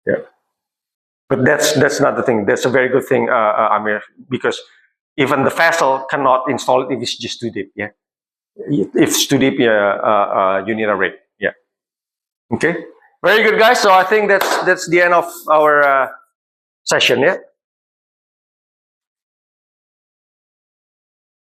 Yeah. But that's not the thing. That's a very good thing, Amir, because even the vessel cannot install it if it's just too deep. Yeah. If it's too deep, you need a rig. Yeah. Okay. Very good, guys. So I think that's the end of our session. Yeah.